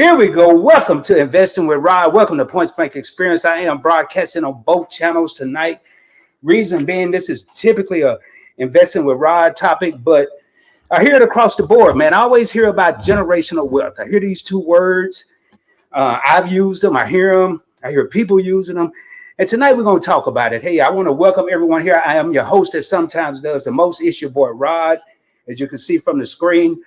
Here we go. Welcome to Investing with Rod. Welcome to Points Blank Experience. I am broadcasting on both channels tonight. Reason being, this is typically a Investing with Rod topic, but I hear it across the board, man. I always hear about generational wealth. I hear these two words. I've used them. I hear them. I hear people using them. And tonight we're going to talk about it. Hey, I want to welcome everyone here. I am your host that sometimes does the most. It's your boy Rod, as you can see from the screen.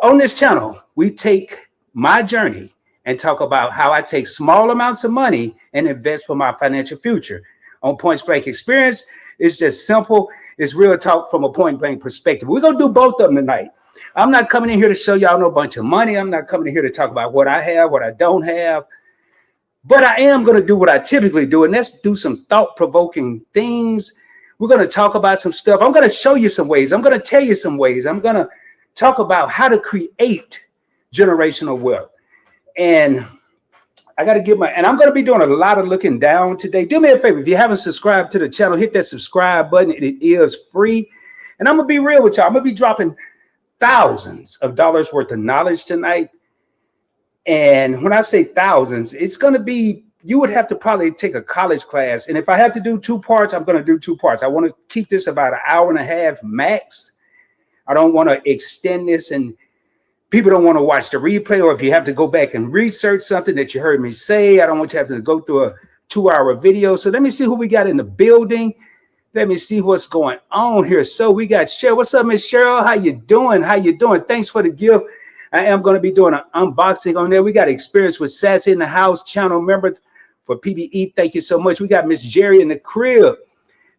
On this channel, we take my journey and talk about how I take small amounts of money and invest for my financial future. On Point Blank Experience, it's just simple. It's real talk from a point blank perspective. We're going to do both of them tonight. I'm not coming in here to show y'all no bunch of money. I'm not coming in here to talk about what I have, what I don't have. But I am going to do what I typically do, and let's do some thought-provoking things. We're going to talk about some stuff. I'm going to show you some ways. I'm going to tell you some ways. I'm going to talk about how to create generational wealth. And I got to get and I'm going to be doing a lot of looking down today. Do me a favor. If you haven't subscribed to the channel, hit that subscribe button. It is free. And I'm going to be real with y'all. I'm going to be dropping thousands of dollars worth of knowledge tonight. And when I say thousands, it's going to be, you would have to probably take a college class. And if I have to do two parts, I'm going to do two parts. I want to keep this about an hour and a half max. I don't want to extend this and people don't want to watch the replay, or if you have to go back and research something that you heard me say, I don't want you to have to go through a 2-hour video. So let me see who we got in the building. Let me see what's going on here. So we got Cheryl. What's up, Miss Cheryl? How you doing? How you doing? Thanks for the gift. I am going to be doing an unboxing on there. We got Experience with Sassy in the house, channel member for PBE. Thank you so much. We got Miss Jerry in the crib.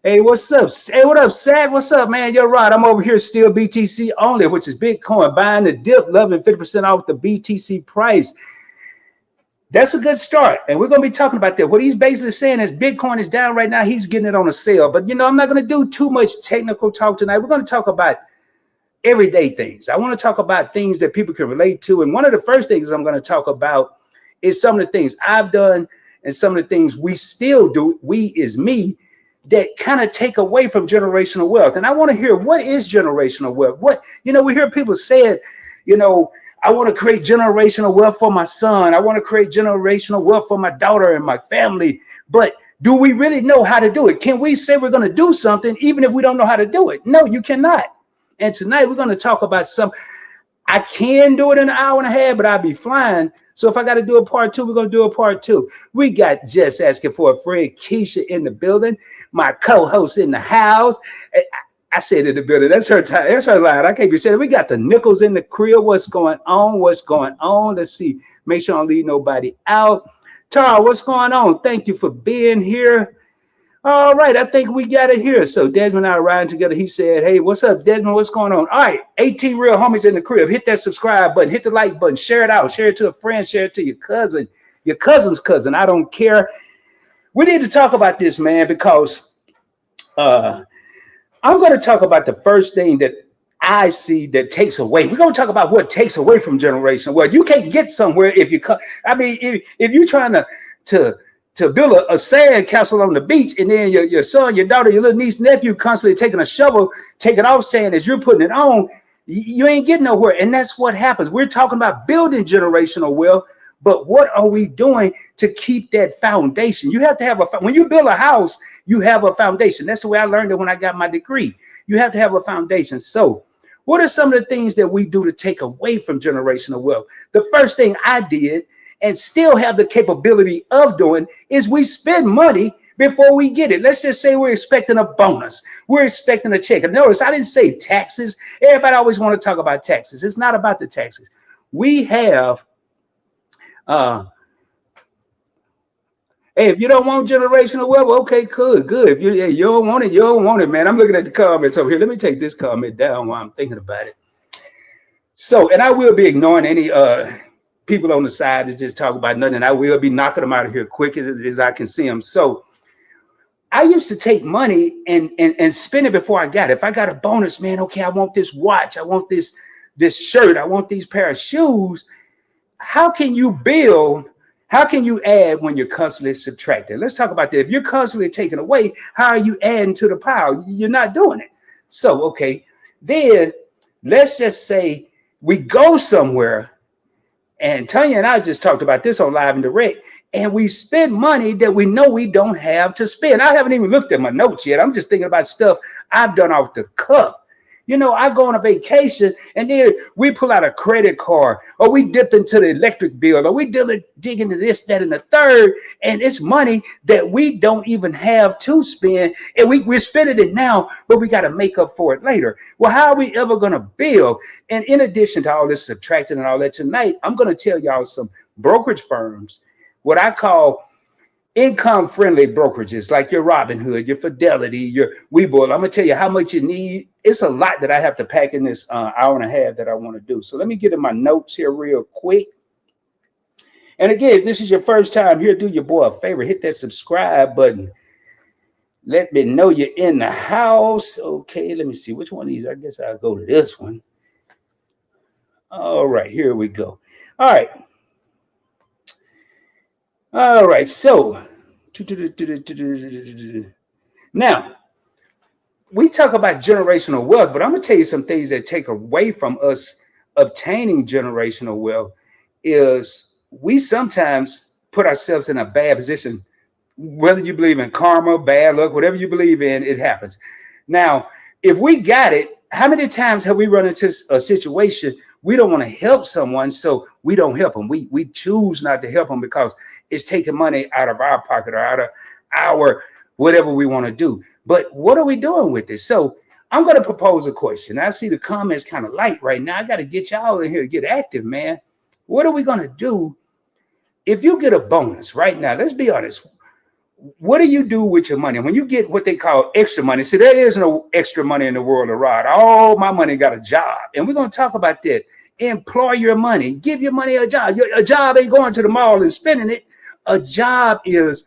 Hey, what's up? Hey, what up, Sad? What's up, man? You're right. I'm over here still BTC only, which is Bitcoin. Buying the dip, loving 50% off the BTC price. That's a good start. And we're going to be talking about that. What he's basically saying is Bitcoin is down right now. He's getting it on a sale. But, you know, I'm not going to do too much technical talk tonight. We're going to talk about everyday things. I want to talk about things that people can relate to. And one of the first things I'm going to talk about is some of the things I've done and some of the things we still do. We is me. That kind of take away from generational wealth. And I want to hear, what is generational wealth? What, you know, we hear people say it, you know, I want to create generational wealth for my son. I want to create generational wealth for my daughter and my family. But do we really know how to do it? Can we say we're going to do something even if we don't know how to do it? No, you cannot. And tonight we're going to talk about I can do it in an hour and a half, but I'll be flying. So if I got to do a part two, we're going to do a part two. We got Just Asking for a Friend, Keisha in the building, my co-host in the house. I said in the building. That's her time. That's her line. I can't be saying. We got the Nichols in the crib. What's going on? What's going on? Let's see. Make sure I don't leave nobody out. Tara, what's going on? Thank you for being here. All right, I think we got it here. So Desmond and I are riding together. He said, hey, what's up, Desmond? What's going on? All right, 18 real homies in the crib. Hit that subscribe button. Hit the like button. Share it out. Share it to a friend. Share it to your cousin, your cousin's cousin. I don't care. We need to talk about this, man, because I'm going to talk about the first thing that I see that takes away. We're going to talk about what takes away from generational wealth. You can't get somewhere if you come. I mean, if you're trying to build a sand castle on the beach, and then your son, your daughter, your little niece, nephew constantly taking a shovel, taking off sand as you're putting it on, you ain't getting nowhere. And that's what happens. We're talking about building generational wealth, but what are we doing to keep that foundation? You have to have when you build a house, you have a foundation. That's the way I learned it when I got my degree. You have to have a foundation. So what are some of the things that we do to take away from generational wealth? The first thing I did, and still have the capability of doing, is we spend money before we get it. Let's just say we're expecting a bonus. We're expecting a check. And notice I didn't say taxes. Everybody always want to talk about taxes. It's not about the taxes. We have, hey, if you don't want generational wealth, okay, good. If you don't want it, you don't want it, man. I'm looking at the comments over here. Let me take this comment down while I'm thinking about it. So, and I will be ignoring any people on the side that just talk about nothing. And I will be knocking them out of here quick as I can see them. So I used to take money and spend it before I got it. If I got a bonus, man, okay, I want this watch. I want this shirt. I want these pair of shoes. How can you build? How can you add when you're constantly subtracting? Let's talk about that. If you're constantly taking away, how are you adding to the pile? You're not doing it. So, okay, then let's just say we go somewhere And Tanya and I just talked about this on Live and Direct. And we spend money that we know we don't have to spend. I haven't even looked at my notes yet. I'm just thinking about stuff I've done off the cuff. You know, I go on a vacation and then we pull out a credit card, or we dip into the electric bill, or we dig into this, that, and the third. And it's money that we don't even have to spend. And we're spending it now, but we got to make up for it later. Well, how are we ever going to build? And in addition to all this subtracting and all that, tonight, I'm going to tell y'all some brokerage firms, what I call income-friendly brokerages, like your Robinhood, your Fidelity, your Webull. I'm gonna tell you how much you need. It's a lot that I have to pack in this hour and a half that I want to do. So let me get in my notes here real quick. And again, if this is your first time here, do your boy a favor, hit that subscribe button. Let me know you're in the house. Okay, let me see which one of these. I guess I'll go to this one. All right, here we go. All right, so now we talk about generational wealth, but I'm gonna tell you some things that take away from us obtaining generational wealth. Is we sometimes put ourselves in a bad position, whether you believe in karma, bad luck, whatever you believe in, it happens. Now, if we got it, how many times have we run into a situation we don't want to help someone, so we don't help them? We choose not to help them because it's taking money out of our pocket or out of our whatever we want to do. But what are we doing with this? So I'm going to propose a question. I see the comments kind of light right now. I got to get y'all in here to get active, man. What are we going to do if you get a bonus right now? Let's be honest. What do you do with your money when you get what they call extra money? See, there is no extra money in the world of Rod. All my money got a job, and we're going to talk about that. Employ your money. Give your money a job. A job ain't going to the mall and spending it. A job is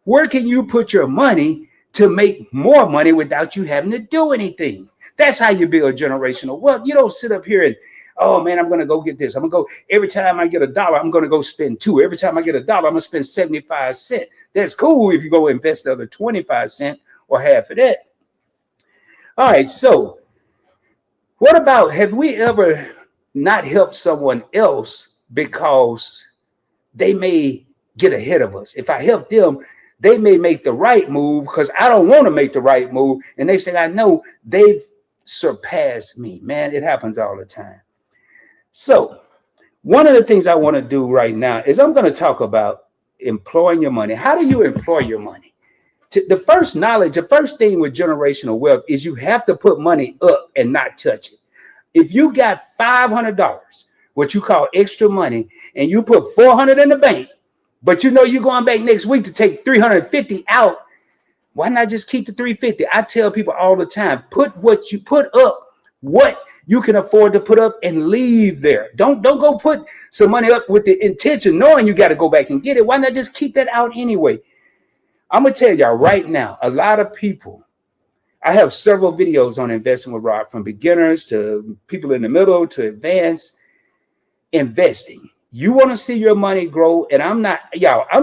where can you put your money to make more money without you having to do anything. That's how you build generational wealth. You don't sit up here and, oh man, I'm going to go get this. I'm going to go, every time I get $1, I'm going to go spend $2. Every time I get $1, I'm going to spend 75 cents. That's cool if you go invest the other 25 cents or half of that. All right, so what about, have we ever not helped someone else because they may get ahead of us? If I help them, they may make the right move because I don't want to make the right move. And they say, I know they've surpassed me. Man, it happens all the time. So one of the things I want to do right now is I'm going to talk about employing your money. How do you employ your money? The first knowledge, the first thing with generational wealth is you have to put money up and not touch it. If you got $500, what you call extra money, and you put $400 in the bank, but you know you're going back next week to take $350 out, why not just keep the $350? I tell people all the time, put what you put up, what you can afford to put up, and leave there. Don't go put some money up with the intention knowing you got to go back and get it. Why not just keep that out anyway? I'm gonna tell y'all right now, a lot of people, I have several videos on investing with Rod, from beginners to people in the middle to advanced investing. You want to see your money grow, and I'm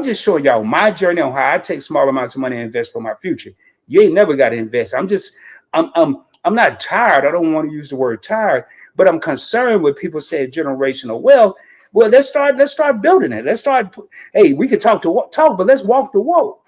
just showing y'all my journey on how I take small amounts of money and invest for my future. You ain't never got to invest. I'm not tired. I don't want to use the word tired, but I'm concerned with people saying generational wealth. Well, let's start building it. Hey, we can talk, but let's walk the walk.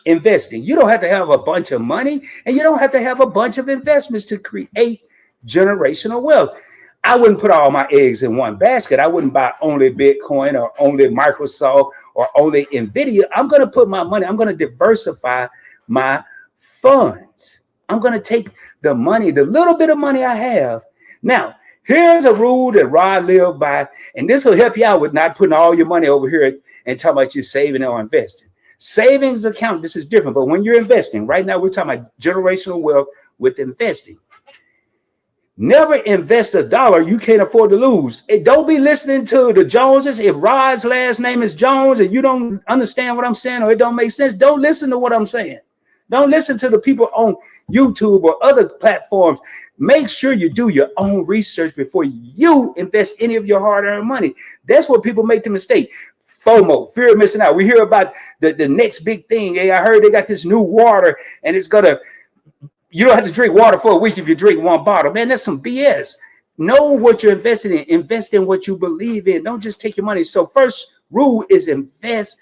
Investing. You don't have to have a bunch of money, and you don't have to have a bunch of investments to create generational wealth. I wouldn't put all my eggs in one basket. I wouldn't buy only Bitcoin or only Microsoft or only Nvidia. I'm going to put my money, I'm going to diversify my funds. I'm going to take the money, the little bit of money I have. Now, here's a rule that Rod lived by, and this will help you out with not putting all your money over here and talking about you saving or investing. Savings account, this is different, but when you're investing, right now we're talking about generational wealth with investing. Never invest $1 you can't afford to lose. Don't be listening to the Joneses. If Rod's last name is Jones and you don't understand what I'm saying or it don't make sense, don't listen to what I'm saying. Don't listen to the people on YouTube or other platforms. Make sure you do your own research before you invest any of your hard-earned money. That's what people make the mistake. FOMO, fear of missing out. We hear about the next big thing. Hey, I heard they got this new water and it's going to, you don't have to drink water for a week if you drink one bottle. Man, that's some BS. Know what you're investing in. Invest in what you believe in. Don't just take your money. So first rule is invest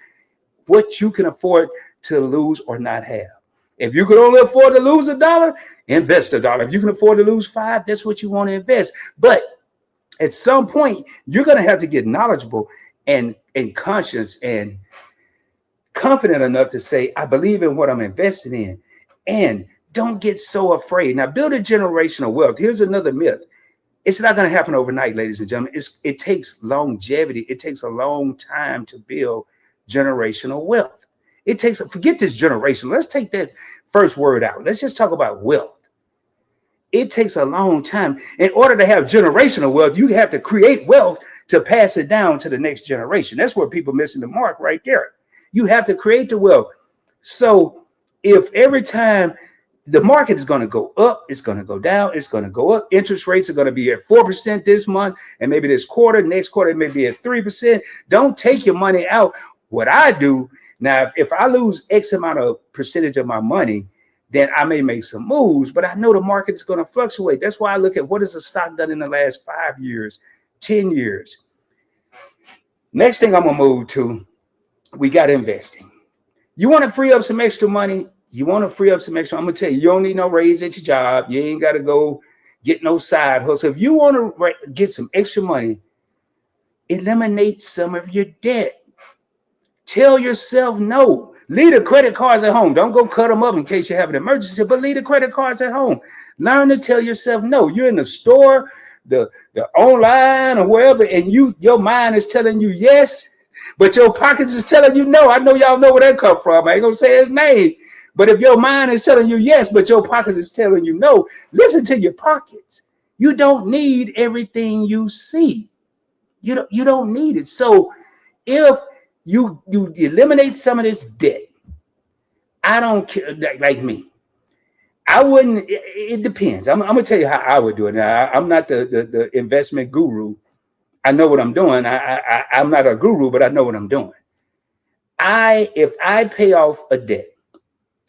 what you can afford to lose or not have. If you can only afford to lose $1, invest $1. If you can afford to lose 5, that's what you want to invest. But at some point, you're going to have to get knowledgeable and conscious and confident enough to say, I believe in what I'm investing in. And don't get so afraid. Now, build a generational wealth. Here's another myth. It's not going to happen overnight, ladies and gentlemen. It takes longevity. It takes a long time to build generational wealth. It takes, forget this generation. Let's take that first word out. Let's just talk about wealth. It takes a long time. In order to have generational wealth, you have to create wealth to pass it down to the next generation. That's where people missing the mark right there. You have to create the wealth. So if every time the market is going to go up, it's going to go down, it's going to go up. Interest rates are going to be at 4% this month, and maybe this quarter, next quarter, it may be at 3%. Don't take your money out. What I do now, if I lose X amount of percentage of my money, then I may make some moves, but I know the market is going to fluctuate. That's why I look at what has the stock done in the last 5 years, 10 years. Next thing I'm going to move to, we got investing. You want to free up some extra money? I'm going to tell you, you don't need no raise at your job. You ain't got to go get no side hustle. If you want to get some extra money, eliminate some of your debt. Tell yourself no. Leave the credit cards at home. Don't go cut them up in case you have an emergency, but leave the credit cards at home. Learn to tell yourself no. You're in the store, the online or wherever, and your mind is telling you yes, but your pockets is telling you no. I know y'all know where that come from. I ain't gonna say his name. But if your mind is telling you yes, but your pocket is telling you no, listen to your pockets. You don't need everything you see. You don't need it. So if you eliminate some of this debt, I don't care, like me. I wouldn't, it depends. I'm gonna tell you how I would do it. Now, I'm not the investment guru. I know what I'm doing. I'm not a guru, but I know what I'm doing. If I pay off a debt,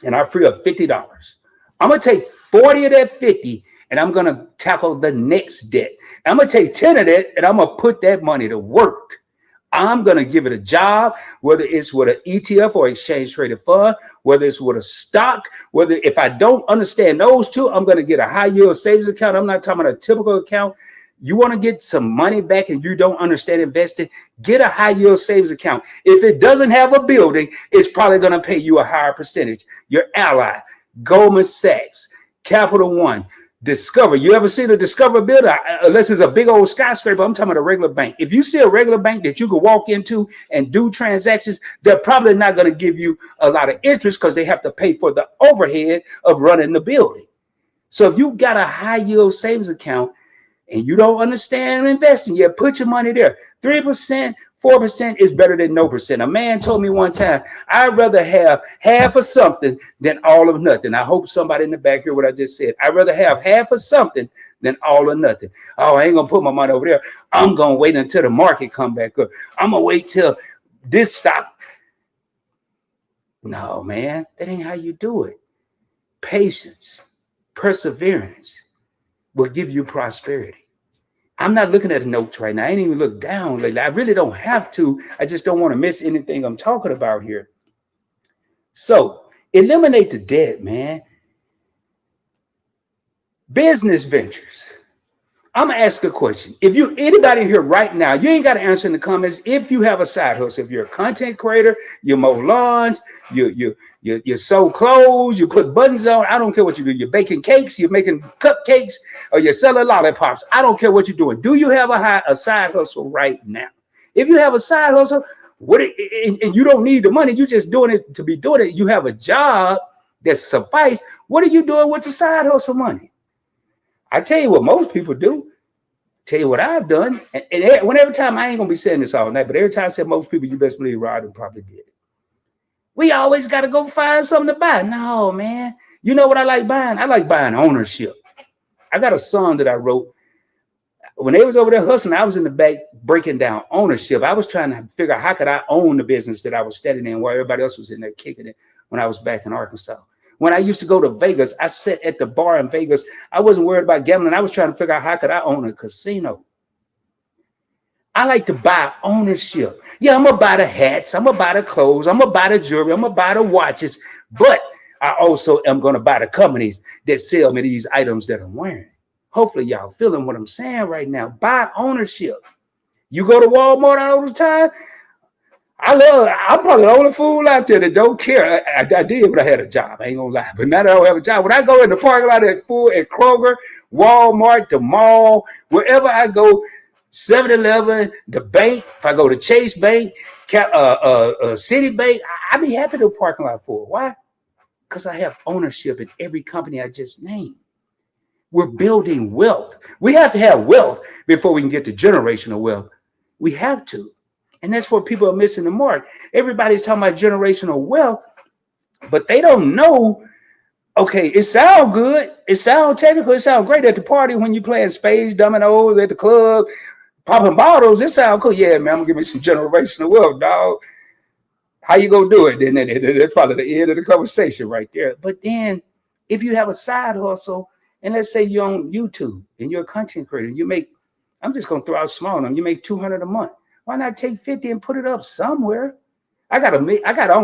and I free up $50, I'm gonna take 40 of that 50 and I'm gonna tackle the next debt. I'm gonna take 10 of that and I'm gonna put that money to work. I'm gonna give it a job, whether it's with an ETF or exchange traded fund, whether it's with a stock, whether if I don't understand those two, I'm gonna get a high yield savings account. I'm not talking about a typical account. You want to get some money back and you don't understand investing, get a high yield savings account. If it doesn't have a building, it's probably going to pay you a higher percentage. Your Ally, Goldman Sachs, Capital One, Discover. You ever see the Discover building? Unless it's a big old skyscraper, I'm talking about a regular bank. If you see a regular bank that you could walk into and do transactions, they're probably not going to give you a lot of interest because they have to pay for the overhead of running the building. So if you got a high yield savings account, and you don't understand investing yet, put your money there. 3%, 4% is better than no percent. A man told me one time, I'd rather have half of something than all of nothing. I hope somebody in the back hear what I just said. I'd rather have half of something than all or nothing. Oh, I ain't gonna put my money over there. I'm gonna wait until the market come back up. I'm gonna wait till this stock. No, man, that ain't how you do it. Patience, perseverance will give you prosperity. I'm not looking at the notes right now. I ain't even look down lately. I really don't have to. I just don't want to miss anything I'm talking about here. So eliminate the debt, man. Business ventures. I'm gonna ask a question. If anybody here right now, you ain't got to answer in the comments. If you have a side hustle, if you're a content creator, you mow lawns, you sew clothes, you put buttons on. I don't care what you do. You're baking cakes, you're making cupcakes, or you're selling lollipops. I don't care what you're doing. Do you have a side hustle right now? If you have a side hustle, and you don't need the money, you're just doing it to be doing it. You have a job that suffice. What are you doing with the side hustle money? I tell you what most people do. Tell you what I've done. And whenever time, I ain't going to be saying this all night, but every time I said most people, you best believe Rod probably did it. We always got to go find something to buy. No, man. You know what I like buying? I like buying ownership. I got a song that I wrote. When they was over there hustling, I was in the back breaking down ownership. I was trying to figure out how could I own the business that I was standing in while everybody else was in there kicking it when I was back in Arkansas. When I used to go to Vegas, I sat at the bar in Vegas. I wasn't worried about gambling. I was trying to figure out how could I own a casino. I like to buy ownership. Yeah, I'm gonna buy the hats, I'm gonna buy the clothes, I'm gonna buy the jewelry, I'm gonna buy the watches, but I also am gonna buy the companies that sell me these items that I'm wearing. Hopefully, y'all feeling what I'm saying right now. Buy ownership. You go to Walmart all the time. I'm probably the only fool out there that don't care. I did when I had a job. I ain't gonna lie. But now that I don't have a job, when I go in the parking lot at Kroger, Walmart, the mall, wherever I go, 7-Eleven, the bank, if I go to Chase Bank, Citibank, I be happy to parking lot for it. Why? Because I have ownership in every company I just named. We're building wealth. We have to have wealth before we can get to generational wealth. We have to. And that's where people are missing the mark. Everybody's talking about generational wealth, but they don't know. Okay, it sounds good. It sounds technical. It sounds great at the party when you're playing spades, dominoes at the club, popping bottles. It sounds cool. Yeah, man, I'm gonna give me some generational wealth, dog. How you gonna do it? Then that's probably the end of the conversation right there. But then if you have a side hustle, and let's say you're on YouTube and you're a content creator, you make, I'm just gonna throw out small number, you make $200 a month. Why not take 50 and put it up somewhere? I don't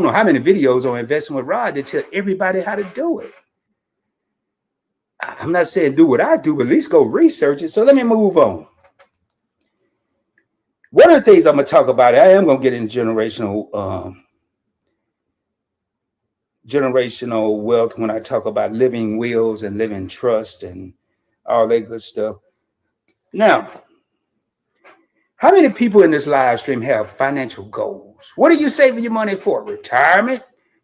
know how many videos on Investing with Rod to tell everybody how to do it. I'm not saying do what I do, but at least go research it. So let me move on. One of the things I'm gonna talk about, I am gonna get into generational wealth when I talk about living wills and living trust and all that good stuff. Now, how many people in this live stream have financial goals? What are you saving your money for? Retirement?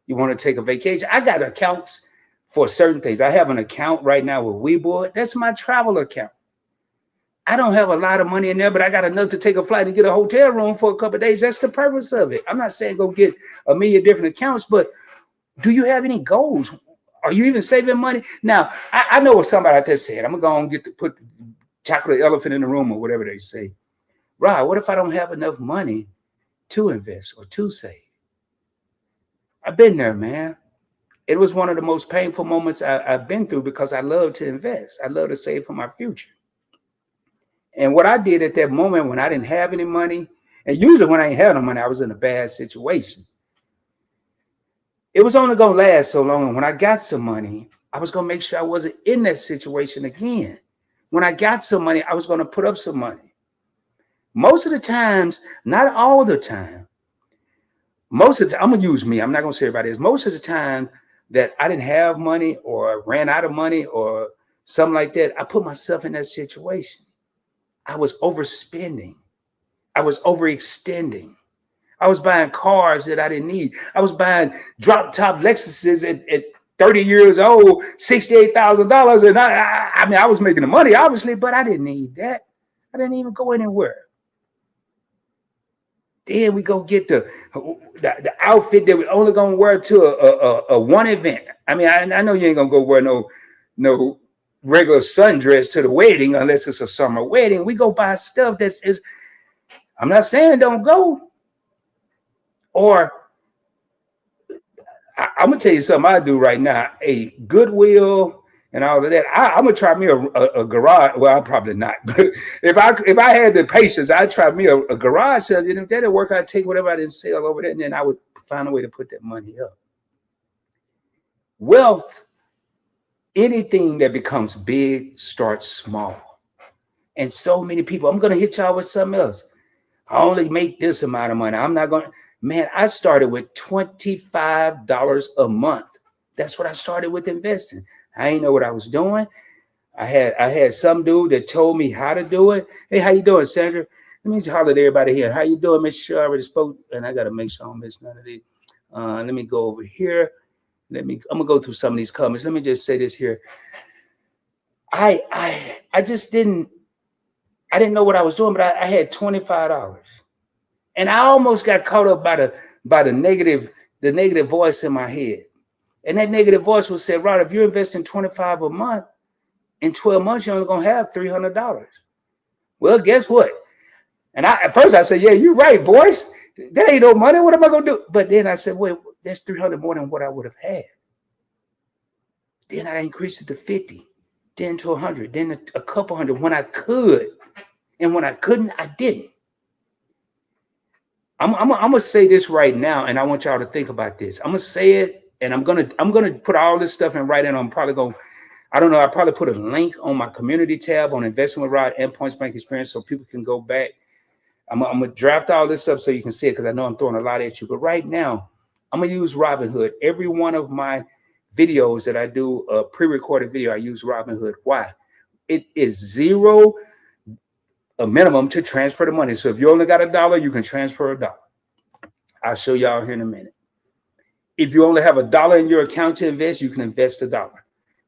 You want to take a vacation? I got accounts for certain things. I have an account right now with Webull. That's my travel account. I don't have a lot of money in there, but I got enough to take a flight and get a hotel room for a couple of days. That's the purpose of it. I'm not saying go get a million different accounts, but do you have any goals? Are you even saving money? Now, I know what somebody out there said. I'm going to put the chocolate elephant in the room or whatever they say. Rod, what if I don't have enough money to invest or to save? I've been there, man. It was one of the most painful moments I've been through because I love to invest. I love to save for my future. And what I did at that moment when I didn't have any money, and usually when I ain't had no money, I was in a bad situation. It was only going to last so long. And when I got some money, I was going to make sure I wasn't in that situation again. When I got some money, I was going to put up some money. Most of the times, not all the time, most of the time, I'm going to use me. I'm not going to say everybody else. Most of the time that I didn't have money or ran out of money or something like that, I put myself in that situation. I was overspending. I was overextending. I was buying cars that I didn't need. I was buying drop top Lexuses at 30 years old, $68,000. And I mean, I was making the money, obviously, but I didn't need that. I didn't even go anywhere. Then we go get the outfit that we're only gonna wear to a one event. I mean, I know you ain't gonna go wear no regular sundress to the wedding unless it's a summer wedding. We go buy stuff that's I'm not saying don't go. Or I'm gonna tell you something I do right now. A Goodwill and all of that. I'm gonna try me a garage. Well, I'm probably not. But if I had the patience, I'd try me a garage sale. And if that didn't work, I'd take whatever I didn't sell over there, and then I would find a way to put that money up. Wealth, anything that becomes big starts small. And so many people, I'm gonna hit y'all with something else. I only make this amount of money. I'm not gonna. Man, I started with $25 a month. That's what I started with investing. I didn't know what I was doing. I had some dude that told me how to do it. Hey, how you doing, Sandra? Let me just holler at everybody here. How you doing, Miss Shaw? I already spoke, and I gotta make sure I don't miss none of these. Let me go over here. I'm gonna go through some of these comments. Let me just say this here. I didn't know what I was doing, but I had $25. And I almost got caught up by the negative voice in my head. And that negative voice would say, Rod, if you're investing $25 a month, in 12 months, you're only gonna have $300. Well, guess what? And at first I said, yeah, you're right, voice. That ain't no money. What am I gonna do? But then I said, wait, that's $300 more than what I would have had. Then I increased it to 50, then to 100, then a couple hundred when I could. And when I couldn't, I didn't. I'm gonna say this right now, and I want y'all to think about this. I'm gonna say it, and I'm gonna put all this stuff in writing. I'm probably gonna, I don't know, I'll probably put a link on my community tab on Investing with Rod and Points Bank Experience so people can go back. I'm gonna draft all this up so you can see it, because I know I'm throwing a lot at you. But right now, I'm gonna use Robinhood. Every one of my videos that I do, a pre-recorded video, I use Robinhood. Why? It is zero a minimum to transfer the money. So if you only got $1, you can transfer $1. I'll show y'all here in a minute. If you only have $1 in your account to invest, you can invest $1.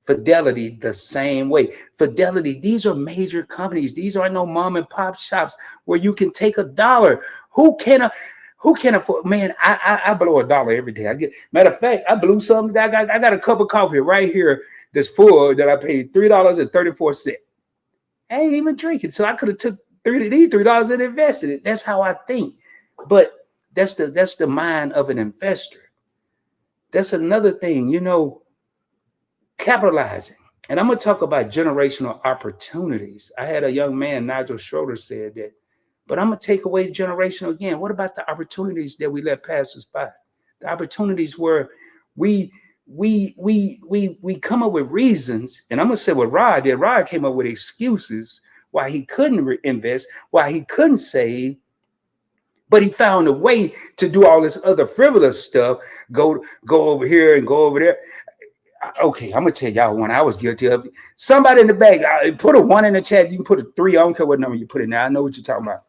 Fidelity, the same way. Fidelity, these are major companies. These are no mom and pop shops where you can take $1. Who can afford? Man, I blow $1 every day. Matter of fact, I blew something. I got a cup of coffee right here that's full that I paid $3.34. I ain't even drinking. So I could have took these $3 and invested it. That's how I think. But that's the mind of an investor. That's another thing, you know, capitalizing. And I'm going to talk about generational opportunities. I had a young man, Nigel Schroeder, said that, but I'm going to take away generational again. What about the opportunities that we let pass us by? The opportunities where we come up with reasons, and I'm gonna say what Rod did. Rod came up with excuses why he couldn't invest, why he couldn't save, but he found a way to do all this other frivolous stuff. Go over here and go over there. Okay, I'm gonna tell y'all one I was guilty of. Somebody in the back, put a 1 in the chat. You can put a 3. I don't care what number you put in there. I know what you're talking about.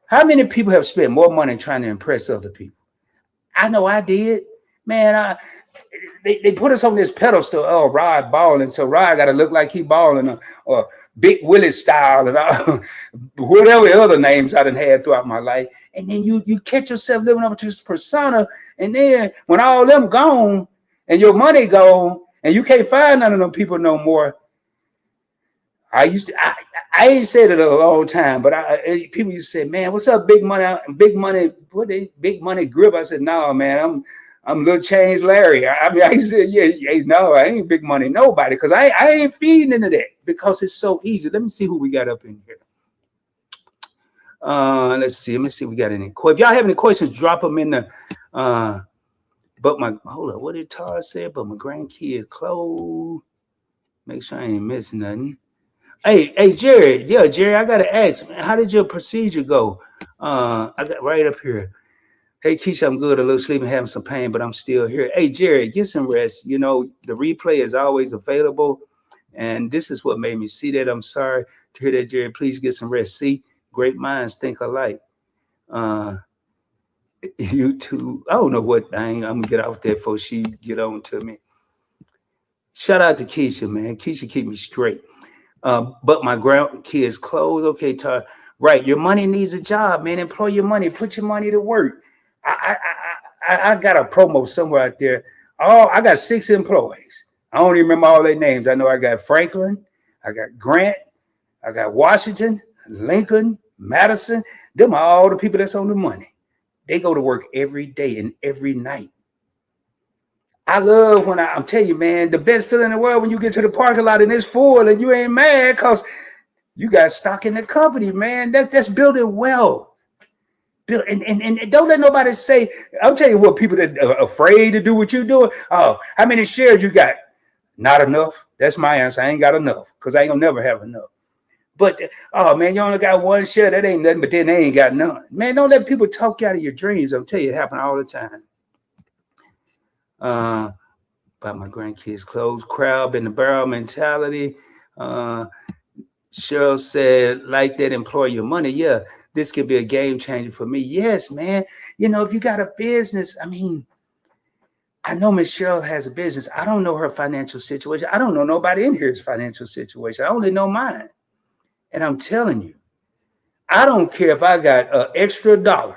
How many people have spent more money trying to impress other people? I know I did. Man, they put us on this pedestal. Oh, Rod balling, so Rod got to look like he balling, or Big Willie style, and whatever other names I done had throughout my life. And then you catch yourself living up to this persona, and then when all them gone and your money gone, and you can't find none of them people no more. I ain't said it in a long time, but people used to say, "Man, what's up, big money? Big money? What they big money grip?" I said, "No, man, I'm Little Change Larry." I mean, I said, yeah, no, I ain't big money nobody, because I ain't feeding into that, because it's so easy. Let me see who we got up in here. Let's see. Let me see if we got any. If y'all have any questions, drop them in the. Hold up, what did Tar say? But my grandkids clothes. Make sure I ain't missing nothing. Hey, Jerry. Yeah, Jerry, I gotta ask, man, how did your procedure go? I got right up here. Hey, Keisha, I'm good. A little sleeping, having some pain, but I'm still here. Hey, Jerry, get some rest. You know, the replay is always available. And this is what made me see that. I'm sorry to hear that, Jerry. Please get some rest. See, great minds think alike. You too. I don't know what. I'm going to get off there before she get on to me. Shout out to Keisha, man. Keisha keep me straight. But my grandkids clothes. Okay, Tar. Right. Your money needs a job, man. Employ your money. Put your money to work. I got a promo somewhere out there. Oh, I got 6 employees. I don't even remember all their names. I know I got Franklin, I got Grant, I got Washington, Lincoln, Madison. Them are all the people that's on the money. They go to work every day and every night. I love when I'm telling you, man, the best feeling in the world when you get to the parking lot and it's full and you ain't mad because you got stock in the company, man. That's building wealth. And don't let nobody say, I'll tell you what, people that are afraid to do what you're doing. Oh, how many shares you got? Not enough. That's my answer. I ain't got enough, because I ain't gonna never have enough. But oh man, you only got 1 share. That ain't nothing, but then they ain't got none. Man, don't let people talk you out of your dreams. I'll tell you, it happens all the time. About my grandkids' clothes, crab in the barrel mentality. Cheryl said, like that, employ your money. Yeah, this could be a game changer for me. Yes, man. You know, if you got a business, I mean, I know Miss Cheryl has a business. I don't know her financial situation. I don't know nobody in here's financial situation. I only know mine. And I'm telling you, I don't care if I got an extra $1.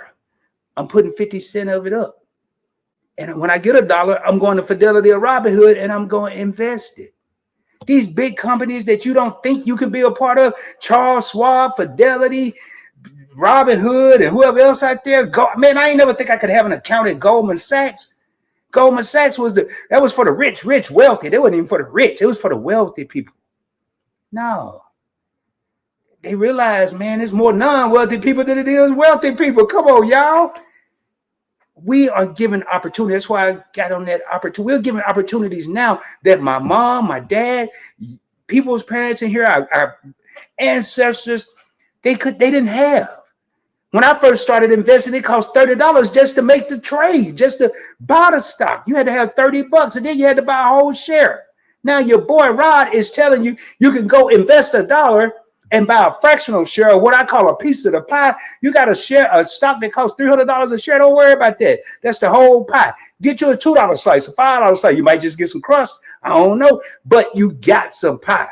I'm putting 50 cents of it up. And when I get $1, I'm going to Fidelity or Robinhood and I'm going to invest it. These big companies that you don't think you can be a part of, Charles Schwab, Fidelity, Robinhood, and whoever else out there. Man, I ain't never think I could have an account at Goldman Sachs. Goldman Sachs that was for the rich, wealthy. They wasn't even for the rich. It was for the wealthy people. No. They realized, man, there's more non-wealthy people than it is wealthy people. Come on, y'all. We are given opportunity. That's why I got on that opportunity. We're given opportunities now that my mom, my dad, people's parents in here, our ancestors, they didn't have. When I first started investing, it cost $30 just to make the trade, just to buy the stock. You had to have $30, and then you had to buy a whole share. Now your boy Rod is telling you you can go invest $1 and buy a fractional share of what I call a piece of the pie. You got a stock that costs $300 a share. Don't worry about that. That's the whole pie. Get you a $2 slice, a $5 slice. You might just get some crust. I don't know, but you got some pie.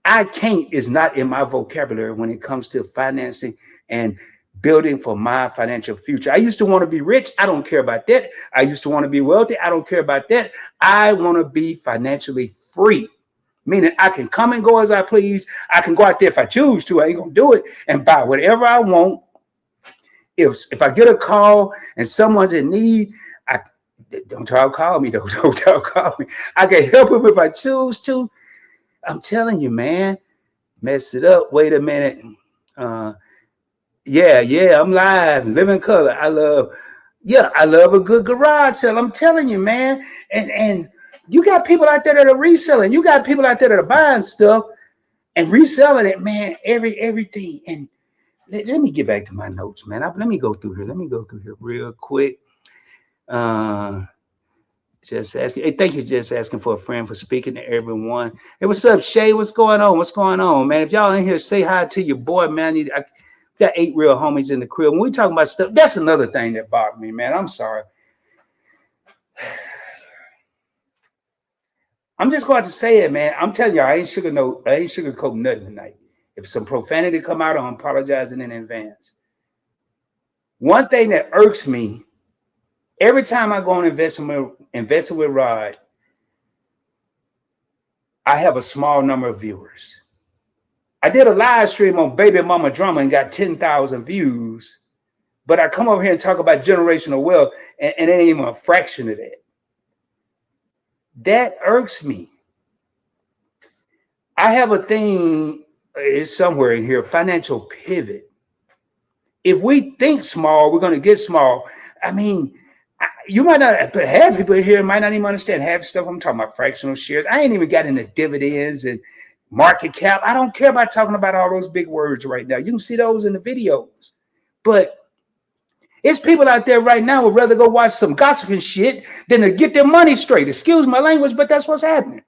I can't is not in my vocabulary when it comes to financing and building for my financial future. I used to want to be rich. I don't care about that. I used to want to be wealthy. I don't care about that. I want to be financially free, meaning I can come and go as I please. I can go out there if I choose to. I ain't gonna do it and buy whatever I want. If I get a call and someone's in need, don't try to call me though. Don't try to call me. I can help them if I choose to. I'm telling you, man, mess it up. Wait a minute. Yeah, I'm live, living color. I love a good garage sale. I'm telling you, man. And you got people out there that are reselling. You got people out there that are buying stuff and reselling it, man. Everything. And let me get back to my notes, man. Let me go through here real quick. Just asking. Hey, thank you, Just Asking for a Friend, for speaking to everyone. Hey, what's up, Shay? What's going on, man? If y'all in here, say hi to your boy, man. I got 8 real homies in the crib. When we talking about stuff, that's another thing that bothered me, man. I'm sorry. I'm just going to say it, man. I'm telling you, I ain't sugarcoating nothing tonight. If some profanity come out, I'm apologizing in advance. One thing that irks me, every time I go on investing with Rod, I have a small number of viewers. I did a live stream on Baby Mama Drama and got 10,000 views, but I come over here and talk about generational wealth and it ain't even a fraction of that. That irks me. I have a thing, it's somewhere in here, financial pivot. If we think small, we're going to get small. I mean, you might not have people in here might not even understand half stuff. I'm talking about fractional shares. I ain't even got into dividends and market cap. I don't care about talking about all those big words right now. You can see those in the videos. But it's people out there right now who would rather go watch some gossiping shit than to get their money straight. Excuse my language, but that's what's happening.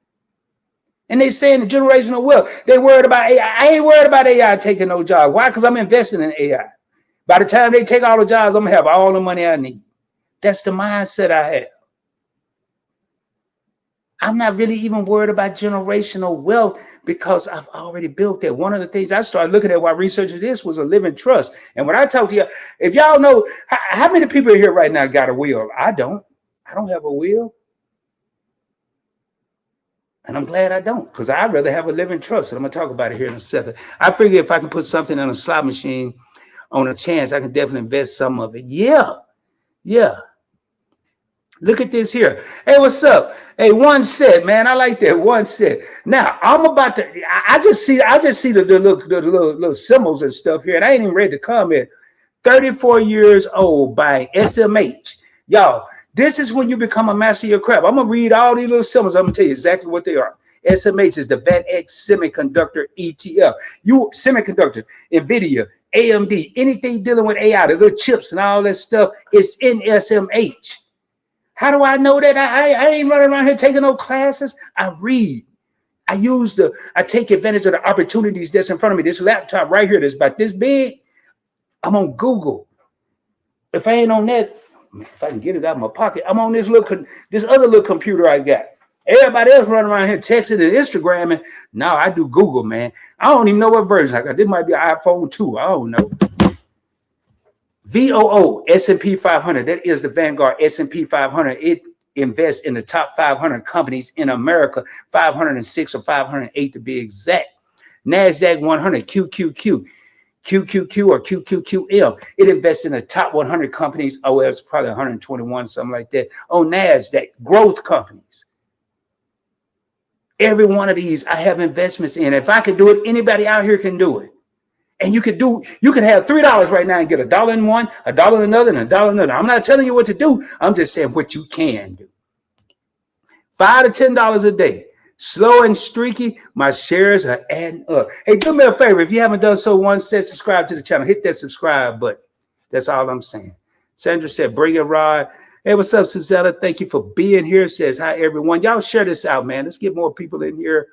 And they saying the generational wealth. They worried about AI. I ain't worried about AI taking no job. Why? Because I'm investing in AI. By the time they take all the jobs, I'm going to have all the money I need. That's the mindset I have. I'm not really even worried about generational wealth because I've already built that. One of the things I started looking at while researching this was a living trust. And when I talk to you, if y'all know, how many people here right now got a will? I don't have a will. And I'm glad I don't, because I'd rather have a living trust. And I'm going to talk about it here in a second. I figure if I can put something in a slot machine on a chance, I can definitely invest some of it. Yeah. Look at this here. Hey, what's up? Hey, one set, man. I like that one set. Now I'm about to. I just see the little symbols and stuff here, and I ain't even read the comment. 34 years old by SMH. Y'all, this is when you become a master of your craft. I'm gonna read all these little symbols. I'm gonna tell you exactly what they are. SMH is the VanEck Semiconductor ETF. Semiconductor, NVIDIA, AMD, anything dealing with AI, the little chips and all that stuff is in SMH. How do I know that? I ain't running around here taking no classes. I read. I take advantage of the opportunities that's in front of me. This laptop right here that's about this big, I'm on Google. If I ain't on that, if I can get it out of my pocket, I'm on this other little computer I got. Everybody else running around here texting and Instagramming. No, I do Google, man. I don't even know what version I got. This might be an iPhone 2. I don't know. VOO, S&P 500. That is the Vanguard S&P 500. It invests in the top 500 companies in America, 506 or 508 to be exact. NASDAQ 100, QQQ. QQQ or QQQM. It invests in the top 100 companies. Oh, well, it's probably 121, something like that. On NASDAQ, growth companies. Every one of these I have investments in. If I can do it, anybody out here can do it. And you can have $3 right now and get $1 in one, $1 in another, and $1 in another. I'm not telling you what to do. I'm just saying what you can do. $5 to $10 a day. Slow and streaky, my shares are adding up. Hey, do me a favor. If you haven't done so, subscribe to the channel. Hit that subscribe button. That's all I'm saying. Sandra said, bring it, Rod. Hey, what's up, Susanna? Thank you for being here. Says, hi, everyone. Y'all share this out, man. Let's get more people in here.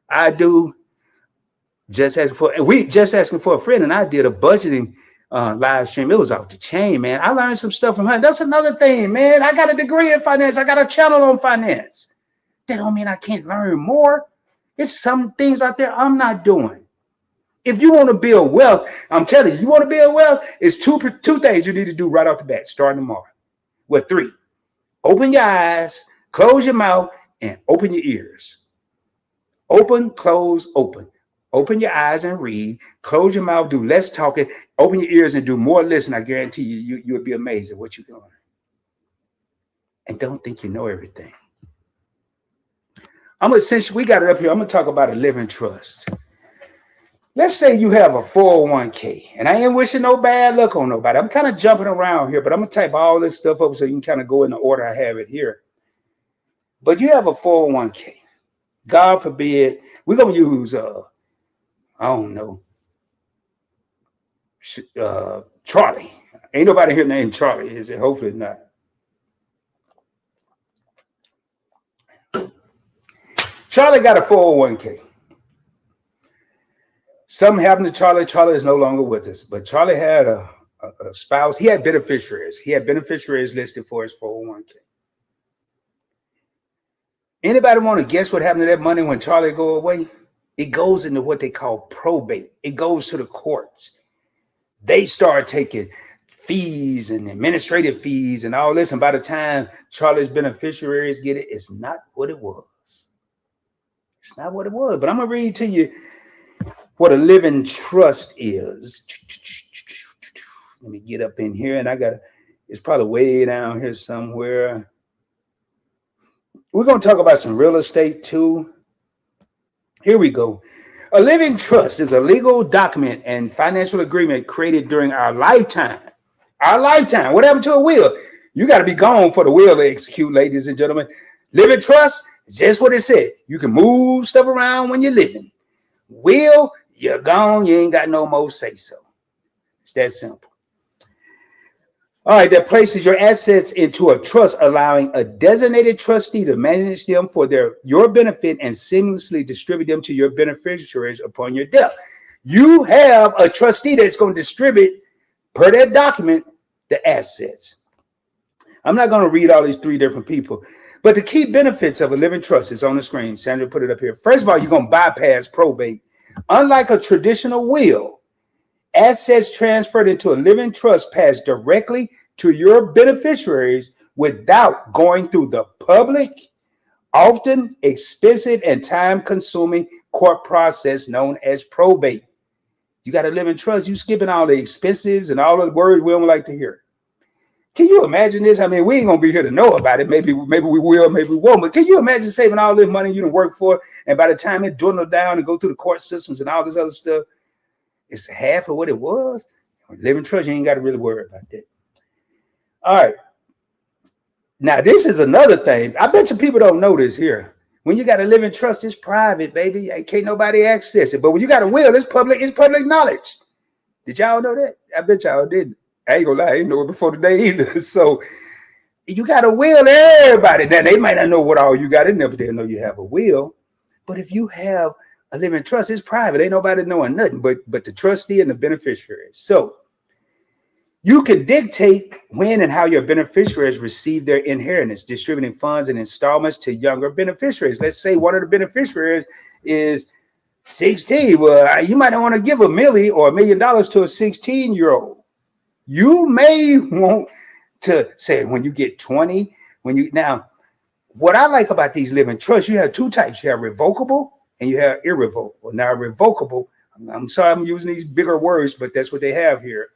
I do. Just asking for a friend, and I did a budgeting live stream. It was off the chain, man. I learned some stuff from her. That's another thing, man. I got a degree in finance. I got a channel on finance. That don't mean I can't learn more. It's some things out there I'm not doing. If you want to build wealth, I'm telling you want to build wealth, it's two things you need to do right off the bat, starting tomorrow. Well, 3. Open your eyes, close your mouth, and open your ears. Open, close, open. Open your eyes and read. Close your mouth, do less talking. Open your ears and do more listening. I guarantee you'll be amazed at what you can learn. And don't think you know everything. Since we got it up here, I'm going to talk about a living trust. Let's say you have a 401k, and I ain't wishing no bad luck on nobody. I'm kind of jumping around here, but I'm going to type all this stuff up so you can kind of go in the order I have it here. But you have a 401k. God forbid, we're going to use, I don't know, Charlie. Ain't nobody here named Charlie, is it? Hopefully not. Charlie got a 401k. Something happened to Charlie. Charlie is no longer with us, but Charlie had a spouse. He had beneficiaries. He had beneficiaries listed for his 401k. Anybody want to guess what happened to that money when Charlie go away? It goes into what they call probate. It goes to the courts. They start taking fees and administrative fees and all this. And by the time Charlie's beneficiaries get it, it's not what it was. It's not what it was. But I'm going to read to you what a living trust is. Let me get up in here, and it's probably way down here somewhere. We're going to talk about some real estate too. Here we go. A living trust is a legal document and financial agreement created during our lifetime. Our lifetime. What happened to a will? You got to be gone for the will to execute, ladies and gentlemen. Living trust is just what it said. You can move stuff around when you're living. Will, you're gone. You ain't got no more say so. It's that simple. All right, that places your assets into a trust, allowing a designated trustee to manage them for your benefit and seamlessly distribute them to your beneficiaries upon your death. You have a trustee that's going to distribute, per that document, the assets. I'm not going to read all these 3 different people, but the key benefits of a living trust is on the screen. Sandra put it up here. First of all, you're going to bypass probate. Unlike a traditional will, assets transferred into a living trust pass directly to your beneficiaries without going through the public, often expensive and time-consuming court process known as probate. You got a living trust, you skipping all the expenses and all of the words we don't like to hear. Can you imagine this? I mean, we ain't gonna be here to know about it. Maybe we will, maybe we won't. But can you imagine saving all this money you done work for, and by the time it dwindled down and go through the court systems and all this other stuff, it's half of what it was? Living trust, you ain't got to really worry about that. All right. Now, this is another thing. I bet you people don't know this here. When you got a living trust, it's private, baby. Can't nobody access it. But when you got a will, it's public knowledge. Did y'all know that? I bet y'all didn't. I ain't gonna lie, I didn't know it before today either. So you got a will, everybody. Now, they might not know what all you got in there, but they'll know you have a will. But if you have a living trust, it's private. Ain't nobody knowing nothing but the trustee and the beneficiaries. So you can dictate when and how your beneficiaries receive their inheritance, distributing funds and installments to younger beneficiaries. Let's say one of the beneficiaries is 16. Well, you might not want to give $1 million or $1 million to a 16-year-old. You may want to say when you get 20, now, what I like about these living trusts, you have 2 types. You have revocable and you have irrevocable. Now, revocable, I'm sorry I'm using these bigger words, but that's what they have here.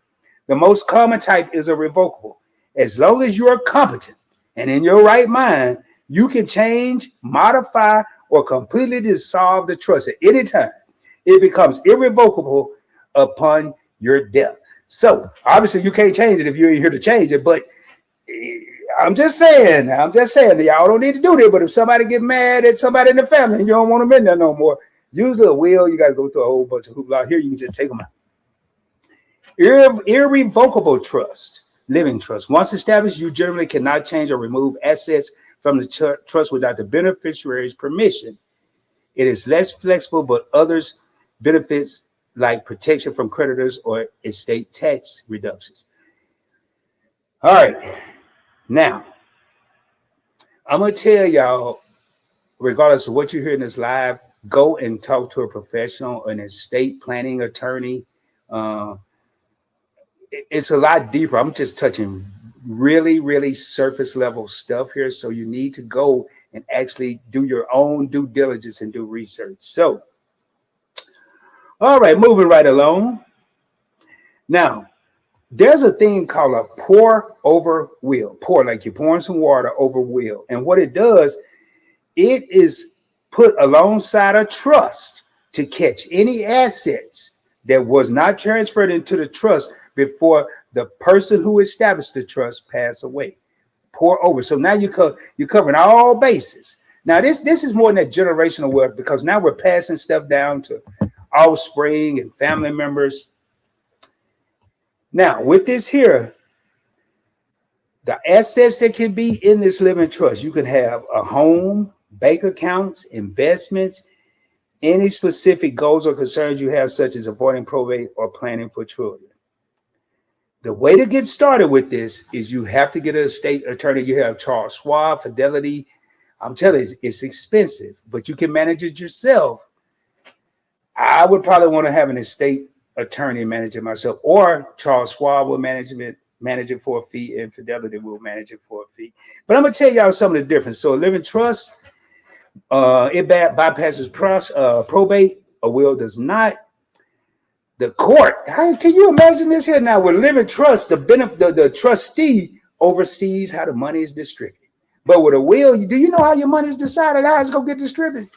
The most common type is a revocable. As long as you are competent and in your right mind, you can change, modify, or completely dissolve the trust at any time. It becomes irrevocable upon your death. So obviously you can't change it if you ain't here to change it. But I'm just saying, y'all don't need to do that. But if somebody get mad at somebody in the family and you don't want them in there no more, usually a will, you got to go through a whole bunch of hoopla. Here you can just take them out. Irrevocable trust, living trust. Once established, you generally cannot change or remove assets from the trust without the beneficiary's permission. It is less flexible, but others benefits like protection from creditors or estate tax reductions. All right, now I'm gonna tell y'all, regardless of what you hear in this live, go and talk to a professional, an estate planning attorney. Uh, it's a lot deeper. I'm just touching really, really surface level stuff here. So you need to go and actually do your own due diligence and do research. So, all right, moving right along. Now, there's a thing called a pour over will. Pour, like you're pouring some water over will. And what it does, it is put alongside a trust to catch any assets that was not transferred into the trust before the person who established the trust passed away. Pour over. So now you're covering all bases. Now this is more than that generational wealth, because now we're passing stuff down to offspring and family members. Now with this here, the assets that can be in this living trust, you can have a home, bank accounts, investments, any specific goals or concerns you have, such as avoiding probate or planning for children. The way to get started with this is you have to get an estate attorney. You have Charles Schwab, Fidelity. I'm telling you, it's expensive, but you can manage it yourself. I would probably want to have an estate attorney manage it myself, or Charles Schwab will manage it for a fee, and Fidelity will manage it for a fee. But I'm gonna tell y'all some of the difference. So a living trust, it bypasses probate. A will does not. The court, how can you imagine this here now? With living trust, the trustee oversees how the money is distributed. But with a will, do you know how your money is decided, how it's gonna get distributed?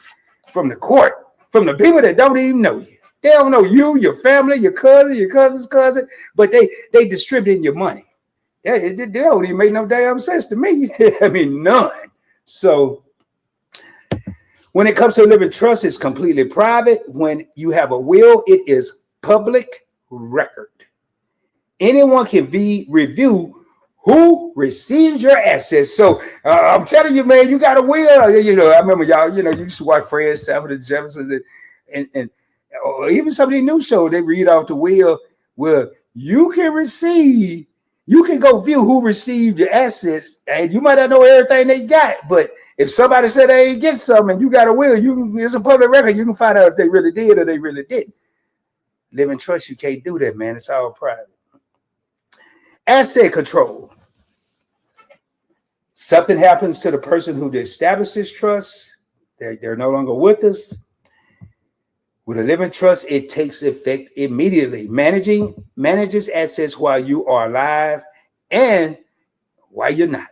From the court, from the people that don't even know you. They don't know you, your family, your cousin, your cousin's cousin, but they distributing your money. They don't even make no damn sense to me. I mean, none. So when it comes to a living trust, it's completely private. When you have a will, it is public record. Anyone can review who receives your assets. So I'm telling you, man, you got a will. You know, I remember y'all, you used to watch Fred Sanford and Jeffersons and or even some of the new shows, they read off the will where you can go view who received your assets, and you might not know everything they got, but if somebody said they ain't get something and you got a will, it's a public record. You can find out if they really did or they really didn't. Living trust, you can't do that, man. It's all private. Asset control. Something happens to the person who established this trust. They're no longer with us. With a living trust, it takes effect immediately. Manages assets while you are alive and while you're not.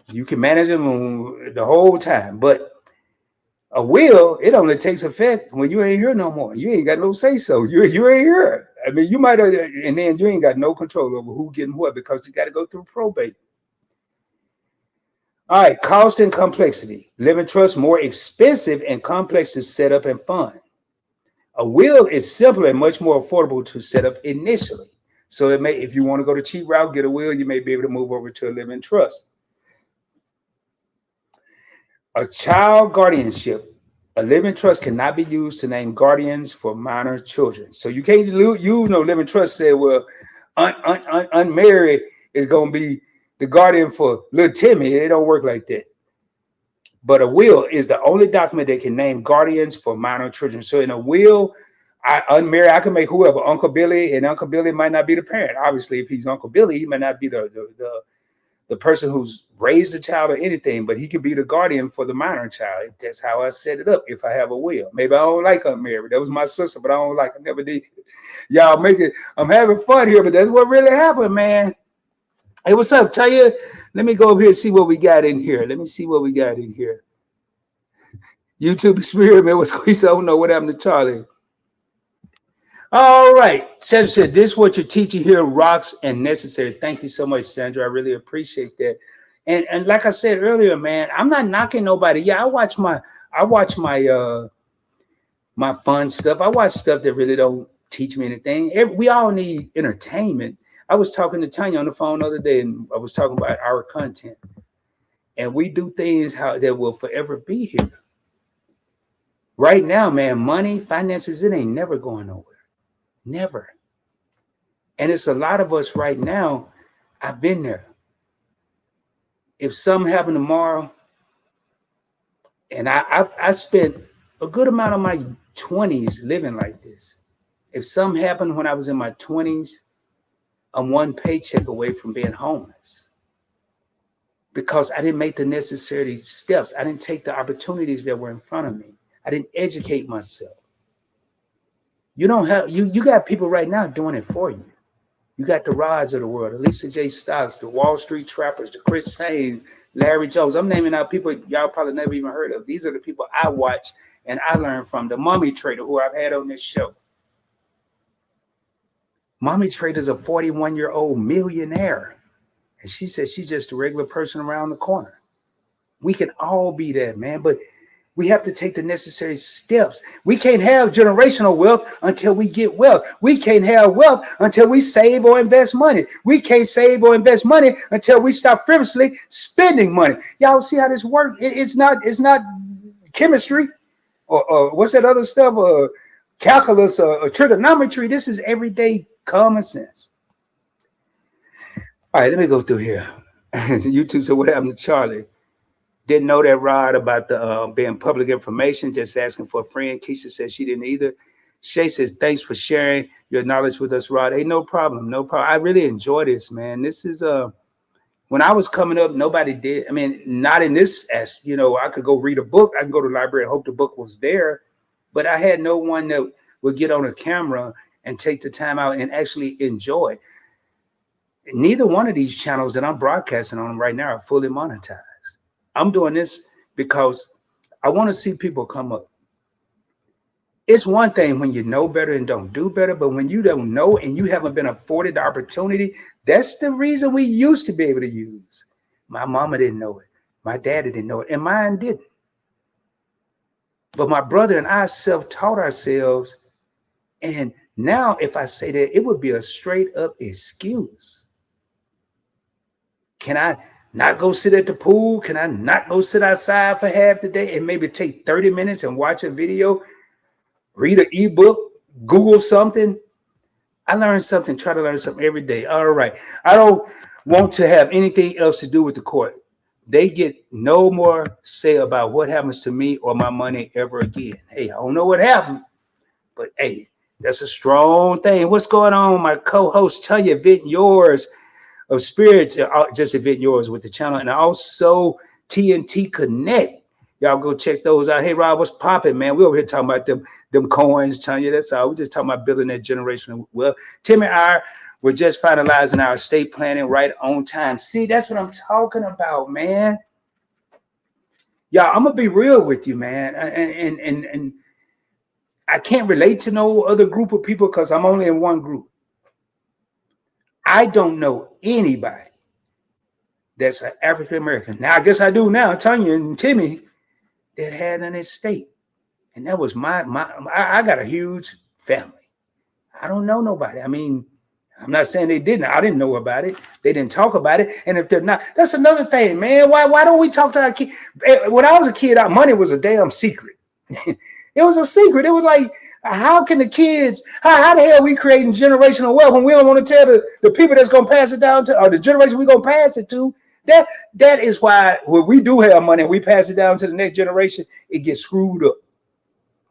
You can manage them the whole time. But a will, it only takes effect when you ain't here no more. You ain't got no say so. You ain't here. I mean, you might have, and then you ain't got no control over who getting what, because you got to go through probate. All right, cost and complexity. Living trust, more expensive and complex to set up and fund. A will is simpler and much more affordable to set up initially. So if you want to go the cheap route, get a will, you may be able to move over to a living trust. A child guardianship. A living trust cannot be used to name guardians for minor children. So you can't use no living trust say, well, unmarried is going to be the guardian for little Timmy. It don't work like that. But a will is the only document that can name guardians for minor children. So in a will, unmarried, I can make whoever Uncle Billy, and Uncle Billy might not be the parent. Obviously, if he's Uncle Billy, he might not be the the person who's raised the child or anything, but he could be the guardian for the minor child. That's how I set it up. If I have a will, maybe I don't like unmarried. That was my sister, but I don't like. I never did. Y'all make it. I'm having fun here, but that's what really happened, man. Hey, what's up, Taya? Let me go over here and see what we got in here. Let me see what we got in here. YouTube experiment was squeezed. I don't know what happened to Charlie. All right, Sandra said, this is what you're teaching here rocks and necessary. Thank you so much, Sandra. I really appreciate that. And like I said earlier, man, I'm not knocking nobody. Yeah, I watch my my fun stuff. I watch stuff that really don't teach me anything. We all need entertainment. I was talking to Tanya on the phone the other day, and I was talking about our content. And we do things that will forever be here. Right now, man, money, finances, it ain't never going nowhere. Never. And it's a lot of us right now. I've been there. If something happened tomorrow, and I spent a good amount of my 20s living like this. If something happened when I was in my 20s, I'm one paycheck away from being homeless. Because I didn't make the necessary steps. I didn't take the opportunities that were in front of me. I didn't educate myself. You don't have, you got people right now doing it for you. You got the Rods of the world, the Lisa J. Stocks, the Wall Street Trappers, the Chris Sain, Larry Jones. I'm naming out people y'all probably never even heard of. These are the people I watch and I learn from. The Mommy Trader, who I've had on this show. Mommy Trader's a 41-year-old millionaire. And she says she's just a regular person around the corner. We can all be that, man. But we have to take the necessary steps. We can't have generational wealth until we get wealth. We can't have wealth until we save or invest money. We can't save or invest money until we stop frivolously spending money. Y'all see how this works? It's not chemistry or what's that other stuff? Calculus or trigonometry. This is everyday common sense. All right, let me go through here. YouTube said, what happened to Charlie? Didn't know that, Rod, about the being public information, just asking for a friend. Keisha says she didn't either. Shay says, thanks for sharing your knowledge with us, Rod. Hey, no problem. No problem. I really enjoy this, man. This is when I was coming up, nobody did. I mean, not in this as I could go read a book. I can go to the library and hope the book was there. But I had no one that would get on a camera and take the time out and actually enjoy. Neither one of these channels that I'm broadcasting on right now are fully monetized. I'm doing this because I want to see people come up. It's one thing when you know better and don't do better, but when you don't know and you haven't been afforded the opportunity, that's the reason we used to be able to use. My mama didn't know it. My daddy didn't know it, and mine didn't. But my brother and I self-taught ourselves, and now if I say that, it would be a straight up excuse. Can I not go sit at the pool? Can I not go sit outside for half the day and maybe take 30 minutes and watch a video, read an ebook, Google something? I learn something, try to learn something every day. All right. I don't want to have anything else to do with the court. They get no more say about what happens to me or my money ever again. Hey, I don't know what happened, but hey, that's a strong thing. What's going on? My co-host, Tanya Vent Yours of Spirits, just Event Yours with the channel, and also TNT Connect. Y'all go check those out. Hey, Rob, what's popping, man? We over here talking about them coins, Tanya. That's all. We're just talking about building that generational wealth. Timmy R, we're just finalizing our estate planning right on time. See, that's what I'm talking about, man. Y'all, I'm gonna be real with you, man. And I can't relate to no other group of people because I'm only in one group. I don't know anybody that's an African American. Now, I guess I do now, Tanya and Timmy, that had an estate. And that was I got a huge family. I don't know nobody. I mean, I'm not saying they didn't. I didn't know about it. They didn't talk about it. And if they're not, that's another thing, man. Why don't we talk to our kids? When I was a kid, our money was a damn secret. It was a secret. It was like, how can the kids, how the hell are we creating generational wealth when we don't want to tell the people that's going to pass it down to, or the generation we're going to pass it to? That is why when we do have money and we pass it down to the next generation, it gets screwed up.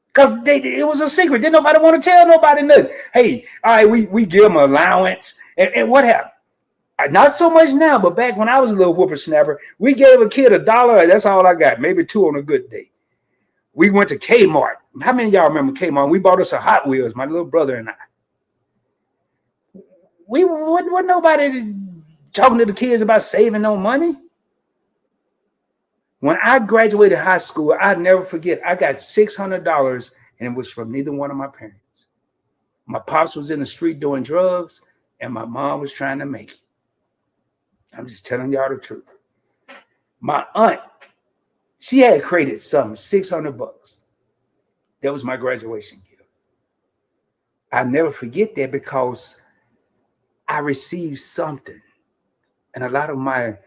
Because it was a secret. Didn't nobody want to tell nobody nothing. Hey, all right, we give them allowance. And what happened? Not so much now, but back when I was a little whippersnapper, we gave a kid $1, and that's all I got, maybe two on a good day. We went to Kmart. How many of y'all remember Kmart? We bought us a Hot Wheels, my little brother and I. We wasn't nobody talking to the kids about saving no money. When I graduated high school, I'd never forget, I got $600, and it was from neither one of my parents. My pops was in the street doing drugs, and my mom was trying to make it. I'm just telling y'all the truth. My aunt, she had created something, $600. That was my graduation gift. I'll never forget that because I received something. And a lot of my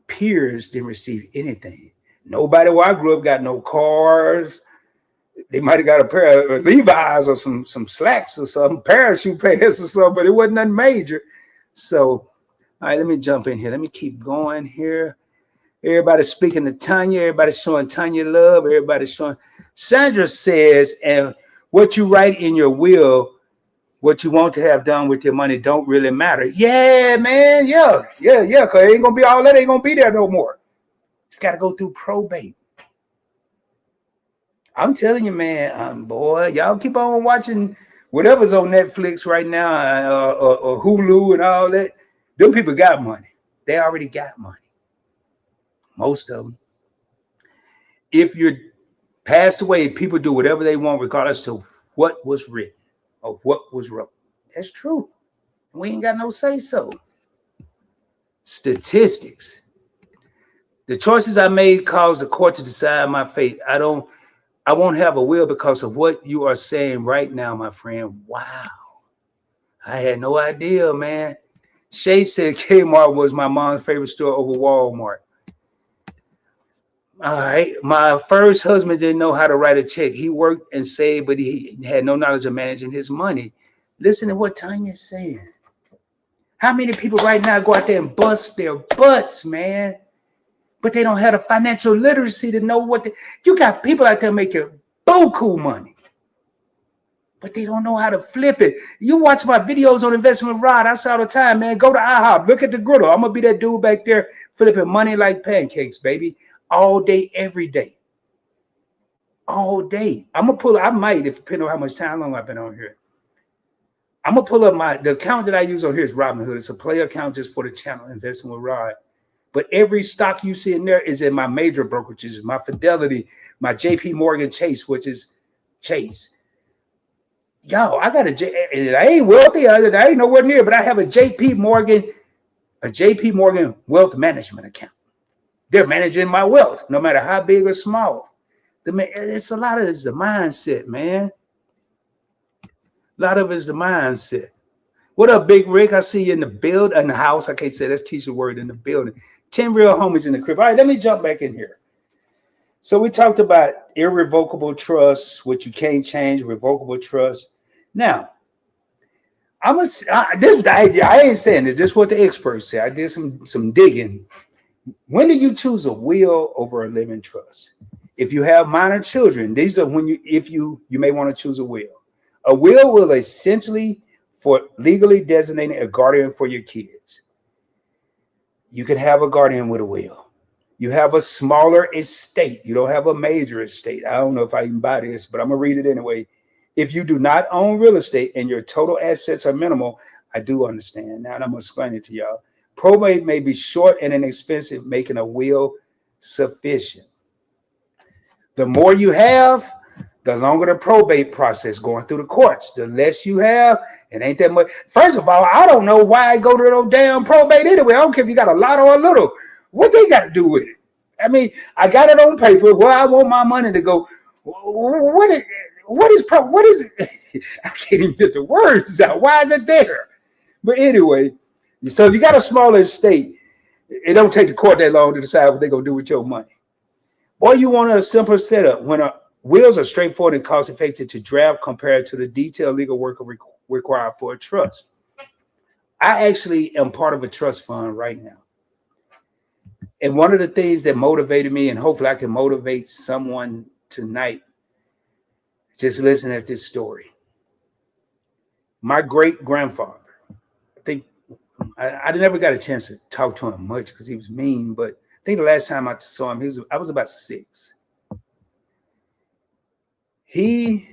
peers didn't receive anything. Nobody where I grew up got no cars. They might have got a pair of Levi's or some slacks or some parachute pants or something, but it wasn't nothing major. So, all right, let me jump in here. Let me keep going here. Everybody's speaking to Tanya. Everybody's showing Tanya love. Everybody's showing. Sandra says, and what you write in your will, what you want to have done with your money don't really matter. Yeah, man. Yeah. Because it ain't going to be all that. Ain't going to be there no more. It's got to go through probate. I'm telling you, man, boy, y'all keep on watching whatever's on Netflix right now or Hulu and all that. Them people got money. They already got money. Most of them. If you're passed away, people do whatever they want regardless of what was written or what was wrote. That's true. We ain't got no say so. Statistics. The choices I made caused the court to decide my fate. I won't have a will because of what you are saying right now, my friend. Wow. I had no idea, man. Shay said Kmart was my mom's favorite store over Walmart. All right. My first husband didn't know how to write a check. He worked and saved, but he had no knowledge of managing his money. Listen to what Tanya's saying. How many people right now go out there and bust their butts, man? But they don't have the financial literacy to know what you got people out there making buku money, but they don't know how to flip it. You watch my videos on Investment Rod. I say all the time, man, go to IHOP, look at the griddle. I'm gonna be that dude back there flipping money like pancakes, baby, all day, every day, all day. I'm gonna pull. I might, if depending on how much time long I've been on here. I'm gonna pull up the account that I use on here is Robinhood. It's a play account just for the channel, Investing with Rod. But every stock you see in there is in my major brokerages, my Fidelity, my JP Morgan Chase, which is Chase. Yo, I got I ain't wealthy, I ain't nowhere near, but I have a JP Morgan wealth management account. They're managing my wealth, no matter how big or small. It's a lot of it's the mindset, man. A lot of it's the mindset. What up, Big Rick? I see you in the house. I can't say that's Keisha's word, in the building. 10 real homies in the crib. All right, let me jump back in here. So we talked about irrevocable trust, which you can't change, revocable trust. Now, this is the idea. I ain't saying this. This is what the experts say. I did some digging. When do you choose a will over a living trust? If you have minor children, these are when you may want to choose a will. A will essentially for legally designating a guardian for your kids. You can have a guardian with a will. You have a smaller estate. You don't have a major estate. I don't know if I even buy this, but I'm going to read it anyway. If you do not own real estate and your total assets are minimal, I do understand. Now, and I'm going to explain it to y'all. Probate may be short and inexpensive, making a will sufficient. The more you have, the longer the probate process going through the courts. The less you have, it ain't that much. First of all, I don't know why I go to no damn probate anyway. I don't care if you got a lot or a little. What they got to do with it? I mean, I got it on paper where I want my money to go. What is it? I can't even get the words out. Why is it there? But anyway, so if you got a smaller estate, it don't take the court that long to decide what they're going to do with your money. Or you want a simpler setup when wills are straightforward and cost-effective to draft compared to the detailed legal work required for a trust. I actually am part of a trust fund right now. And one of the things that motivated me, and hopefully I can motivate someone tonight, just listen at this story. My great-grandfather, I think I never got a chance to talk to him much because he was mean. But I think the last time I saw him, I was about 6. He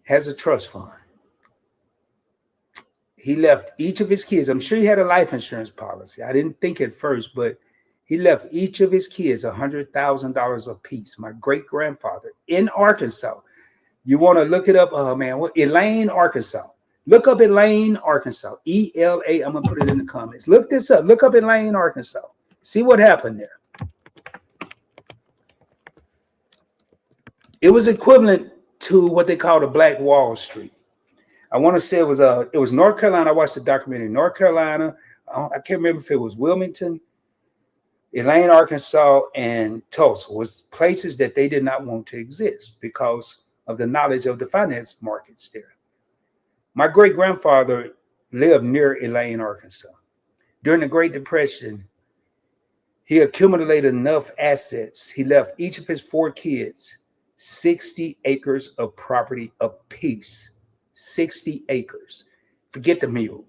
has a trust fund. He left each of his kids. I'm sure he had a life insurance policy. I didn't think at first, but he left each of his kids $100,000 apiece. My great grandfather in Arkansas. You want to look it up, man? What, Elaine, Arkansas. Look up Elaine, Arkansas. ELA. I'm gonna put it in the comments. Look this up. Look up Elaine, Arkansas. See what happened there. It was equivalent to what they call the Black Wall Street. I want to say it was North Carolina. I watched the documentary. North Carolina. I can't remember if it was Wilmington, Elaine, Arkansas, and Tulsa was places that they did not want to exist because of the knowledge of the finance markets there. My great grandfather lived near Elaine, Arkansas. During the Great Depression, he accumulated enough assets. He left each of his 4 kids 60 acres of property apiece. 60 acres. Forget the mule.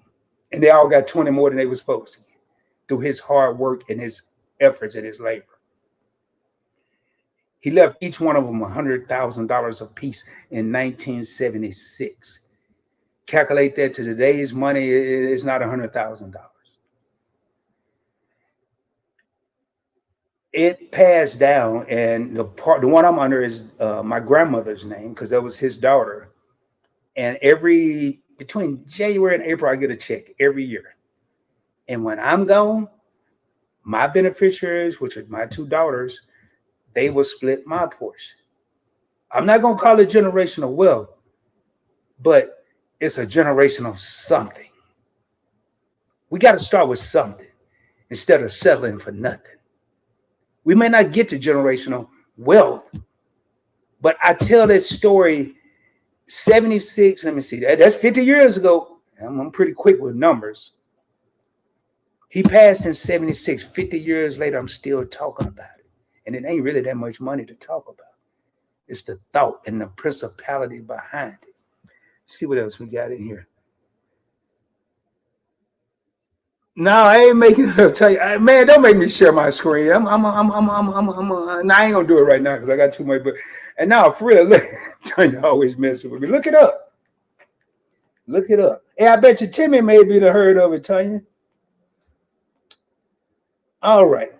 And they all got 20 more than they were supposed to get through his hard work and his efforts and his labor. He left each one of them $100,000 apiece in 1976. Calculate that to today's money, it's not $100,000. It passed down, and the one I'm under is my grandmother's name because that was his daughter. And between January and April, I get a check every year. And when I'm gone, my beneficiaries, which are my 2 daughters, they will split my portion. I'm not going to call it generational wealth, but it's a generational something. We got to start with something instead of settling for nothing. We may not get to generational wealth, but I tell that story 76, let me see, that's 50 years ago. I'm pretty quick with numbers. He passed in 76. 50 years later, I'm still talking about it. And it ain't really that much money to talk about. It's the thought and the principality behind it. Let's see what else we got in here. No, I ain't making it up. Tell you, man, don't make me share my screen. I ain't gonna do it right now because I got too much. But and now for real, look, Tanya always messing with me. Look it up. Look it up. Hey, I bet you Timmy maybe the heard of it, Tanya. All right.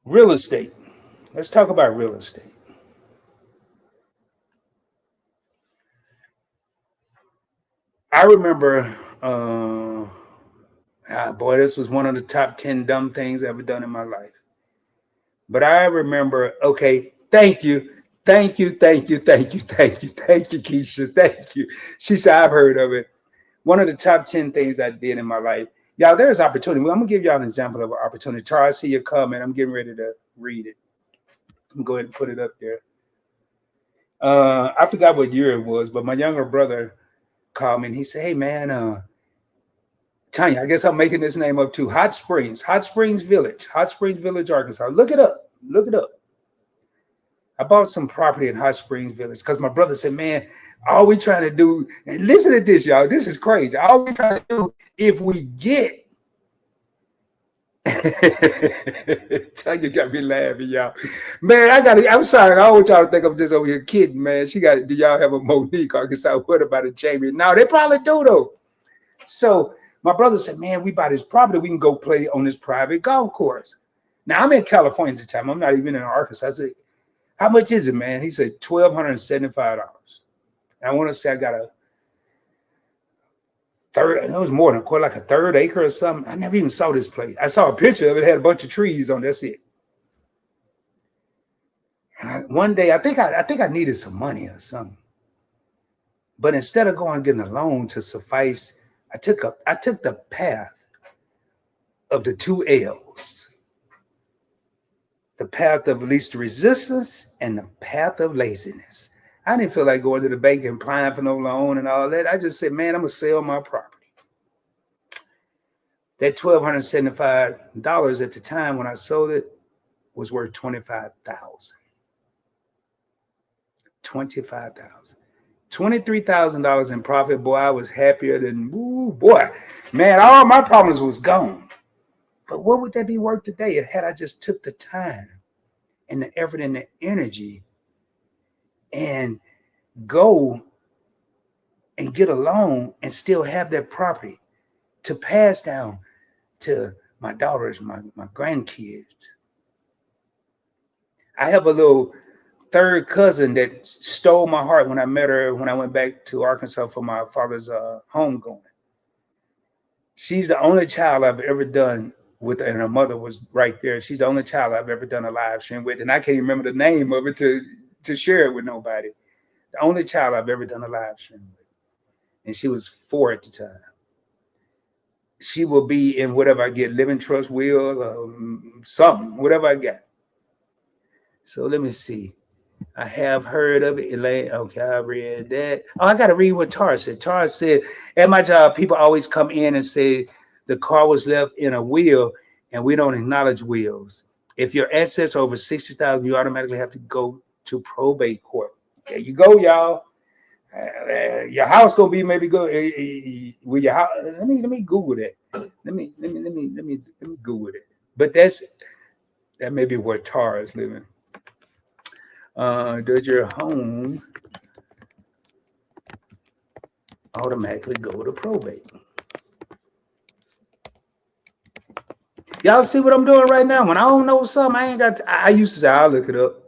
Real estate. Let's talk about real estate. I remember, boy, this was one of the top 10 dumb things I've ever done in my life. But I remember, okay, thank you, thank you, thank you, thank you, thank you, thank you, Keisha, thank you. She said, I've heard of it. One of the top 10 things I did in my life. Y'all, there's opportunity. Well, I'm gonna give y'all an example of an opportunity. Tara, I see your comment. I'm getting ready to read it. I'm going to put it up there. I forgot what year it was, but my younger brother called me and he said, hey man, Tanya, I guess I'm making this name up too. Hot Springs Village, Arkansas. Look it up. Look it up. I bought some property in Hot Springs Village because my brother said, man, all we trying to do, and listen to this, y'all, this is crazy. All we trying to do, if we get, Tanya got me laughing, y'all. Man, I'm sorry. I always try to think I'm just over here kidding, man. Do y'all have a Monique, Arkansas? What about a Jamie? No, they probably do, though. So my brother said, man, we buy this property. We can go play on this private golf course. Now, I'm in California at the time. I'm not even in Arkansas. I said, how much is it, man? He said, $1,275. And I want to say I got a third, it was more than quite like a third acre or something. I never even saw this place. I saw a picture of it. It had a bunch of trees on it. That's it. And one day, I think I needed some money or something. But instead of going and getting a loan to suffice, I took the path of the 2 L's. The path of least resistance and the path of laziness. I didn't feel like going to the bank and applying for no loan and all that. I just said, man, I'm gonna sell my property. That $1,275 at the time when I sold it was worth $25,000. $25,000. $23,000 in profit. Boy, I was happier than, ooh, boy, man, all my problems was gone. But what would that be worth today had I just took the time and the effort and the energy and go and get a loan and still have that property to pass down to my daughters, my grandkids. I have a little third cousin that stole my heart when I met her when I went back to Arkansas for my father's homegoing. She's the only child I've ever done with, and her mother was right there. She's the only child I've ever done a live stream with, and I can't even remember the name of it to share it with nobody. The only child I've ever done a live stream with, and she was 4 at the time. She will be in whatever I get, living trust will, something, whatever I got. So let me see. I have heard of it, Elaine. Okay, I read that. Oh, I got to read what Tara said. Tara said, at my job, people always come in and say the car was left in a wheel, and we don't acknowledge wheels. If your assets are over 60,000, you automatically have to go to probate court. There you go, y'all. Your house gonna be maybe good. With your house, let me Google that. Let me Google it. But that may be where Tara is living. Does your home automatically go to probate? Y'all see what I'm doing right now? When I don't know something, I ain't got. I used to say I'll look it up.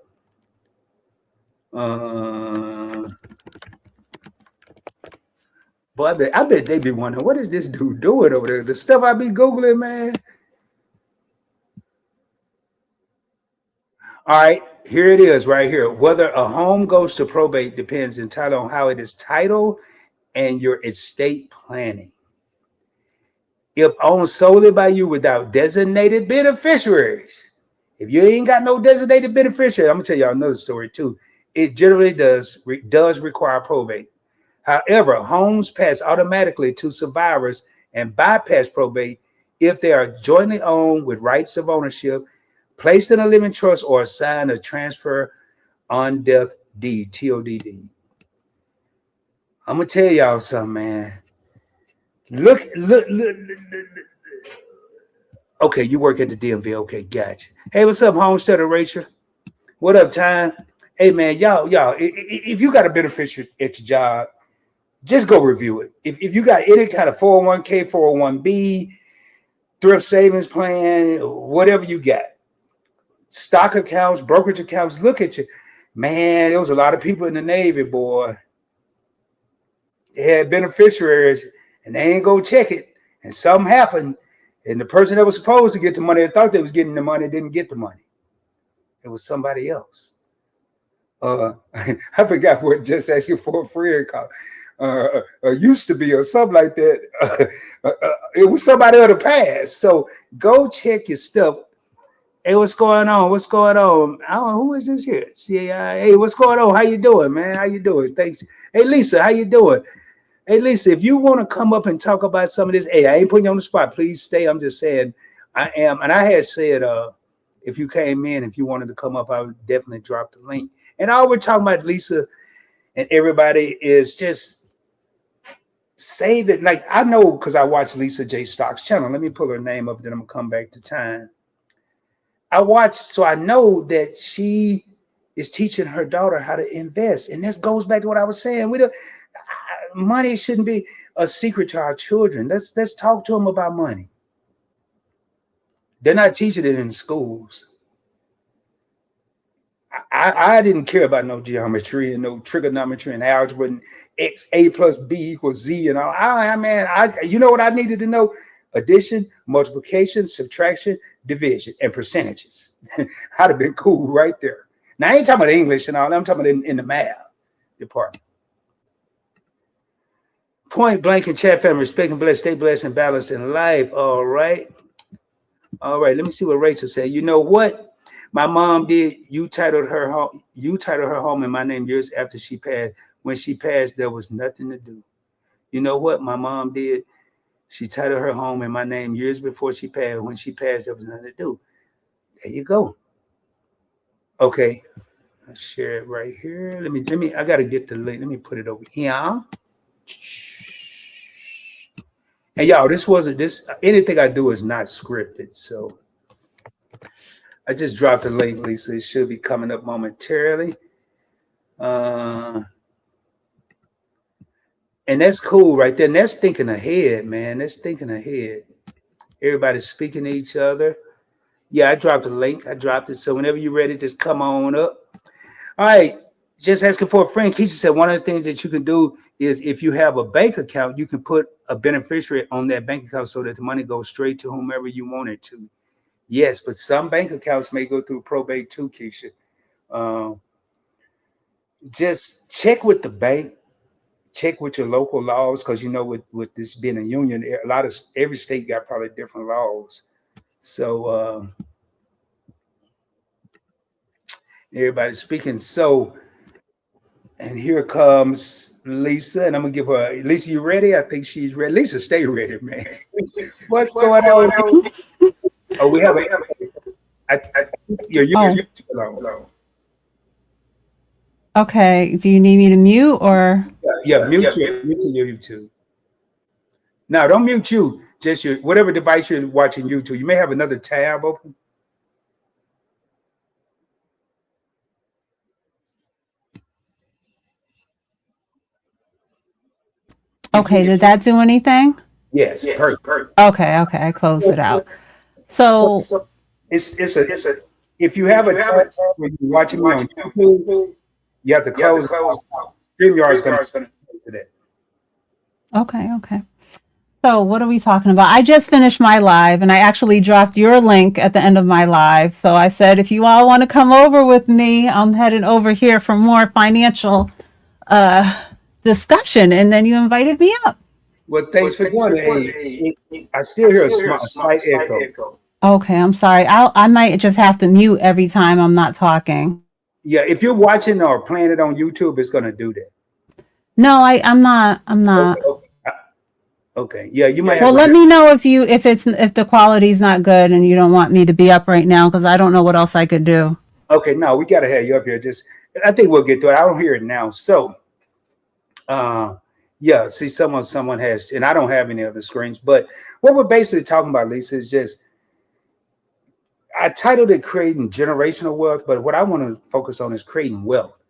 But I bet they be wondering, what is this dude doing over there? The stuff I be Googling, man. All right, here it is right here. Whether a home goes to probate depends entirely on how it is titled and your estate planning. If owned solely by you without designated beneficiaries, if you ain't got no designated beneficiary, I'm gonna tell y'all another story too. It generally does require probate. However, homes pass automatically to survivors and bypass probate if they are jointly owned with rights of ownership, placed in a living trust, or assigned a transfer on death deed, TODD. I'm gonna tell y'all something, man. Look. Okay, you work at the DMV. Okay, gotcha. Hey, what's up, homesteader Rachel? What up, Time? Hey, man, y'all, if you got a beneficiary at your job, just go review it. If you got any kind of 401k, 401b, thrift savings plan, whatever you got, stock accounts, brokerage accounts, look at you. Man, there was a lot of people in the Navy, boy. They had beneficiaries, and they ain't go check it, and something happened, and the person that was supposed to get the money, that thought they was getting the money, didn't get the money. It was somebody else. I forgot what just asked you for a friend called. Used to be or something like that. It was somebody of the past. So go check your stuff. Hey, what's going on? What's going on? I don't know, who is this here? CAI. Hey, what's going on? How you doing, man? How you doing? Thanks. Hey, Lisa, how you doing? Hey, Lisa, if you want to come up and talk about some of this, hey, I ain't putting you on the spot. Please stay. I'm just saying I am. And I had said, if you came in, if you wanted to come up, I would definitely drop the link. And all we're talking about, Lisa, and everybody is just save it. Like, I know because I watch Lisa J. Stock's channel. Let me pull her name up, then I'm going to come back to Time. I watched, so I know that she is teaching her daughter how to invest. And this goes back to what I was saying. Money shouldn't be a secret to our children. Let's talk to them about money. They're not teaching it in schools. I didn't care about no geometry and no trigonometry and algebra and A plus B equals Z and all. You know what I needed to know? Addition, multiplication, subtraction, division, and percentages. I'd have been cool right there. Now I ain't talking about English and all. I'm talking about in the math department. Point blank in chat, family. Respect and bless, stay blessed and balanced in life. All right. Let me see what Rachel said. You know what? My mom did. You titled her home in my name years after she passed. When she passed, there was nothing to do. You know what my mom did? She titled her home in my name years before she passed. When she passed, there was nothing to do. There you go. Okay. share it right here. Let me. I gotta get the link. Let me put it over here. And y'all, this wasn't this. Anything I do is not scripted. So I just dropped the link, Lisa. It should be coming up momentarily. Uh, and that's cool right there. And that's thinking ahead, man. That's thinking ahead. Everybody's speaking to each other. Yeah, I dropped the link. I dropped it. So whenever you're ready, just come on up. All right. Just asking for a friend. Keisha said one of the things that you can do is if you have a bank account, you can put a beneficiary on that bank account so that the money goes straight to whomever you want it to. Yes, but some bank accounts may go through probate too, Keisha. Um, just check with the bank, check with your local laws, because you know with this being a union, a lot of every state got probably different laws. So everybody's speaking. So, and here comes Lisa, and I'm gonna give her. Lisa, you ready? I think she's ready. Lisa, stay ready, man. What's going on, Lisa? Oh, we have a. I, Oh, you're hello. okay. Do you need me to mute or? Yeah, mute your YouTube. Now, don't mute you. Just your whatever device you're watching YouTube. You may have another tab open. Okay, If did you that do anything? yes, perfect. Okay, I closed it out. So So, it's a if you have a tab where you're watching me on YouTube, you have to close it out. StreamYard is going to do that. okay. So, what are we talking about? I just finished my live and I actually dropped your link at the end of my live. So, I said, if you all want to come over with me, I'm headed over here for more financial uh, discussion. And then you invited me up. Well, thanks for joining. I still hear a slight echo. Okay, I'm sorry. I might just have to mute every time I'm not talking. Yeah, if you're watching or playing it on YouTube, it's going to do that. No, I'm not. I'm not. Okay. Okay. Yeah, you might have Well, to. let me know if the quality's not good and you don't want me to be up right now because I don't know what else I could do. Okay, no, we got to have you up here. Just, I think we'll get to it. I don't hear it now. So, uh, yeah, see, someone has, and I don't have any other screens. But what we're basically talking about, Lisa, is just I titled it "Creating Generational Wealth," but what I want to focus on is creating wealth.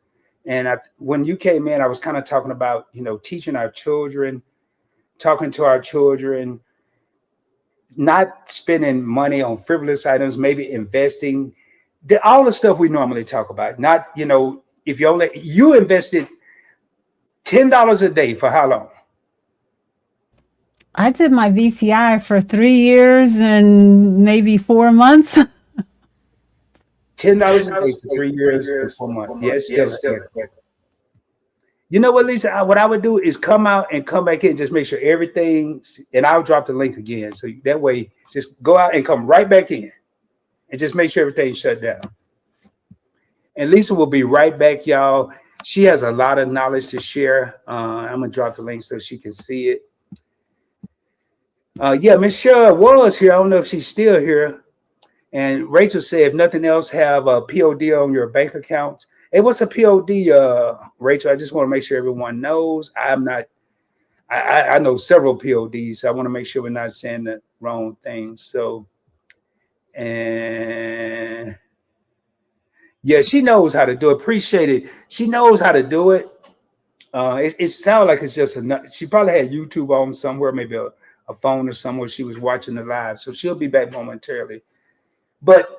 And when you came in, I was kind of talking about teaching our children, talking to our children, not spending money on frivolous items, maybe investing, all the stuff we normally talk about. Not, if you invested $10 a day for how long? I did my VCI for 3 years and maybe 4 months. $10 a day for 3 years and 4 months. Yes, still. You know what, Lisa? What I would do is come out and come back in, just make sure everything's, and I'll drop the link again. So that way, just go out and come right back in and just make sure everything's shut down. And Lisa will be right back, y'all. She has a lot of knowledge to share. I'm going to drop the link so she can see it. Yeah, Miss Cheryl was here. I don't know if she's still here. And Rachel said, if nothing else, have a POD on your bank account. Hey, what's a POD, Rachel? I just want to make sure everyone knows. I know several PODs. So I want to make sure we're not saying the wrong things. So, and yeah, she knows how to do it. Appreciate it. She knows how to do it. It sounds like it's just she probably had YouTube on somewhere, maybe a phone or somewhere. She was watching the live. So she'll be back momentarily. But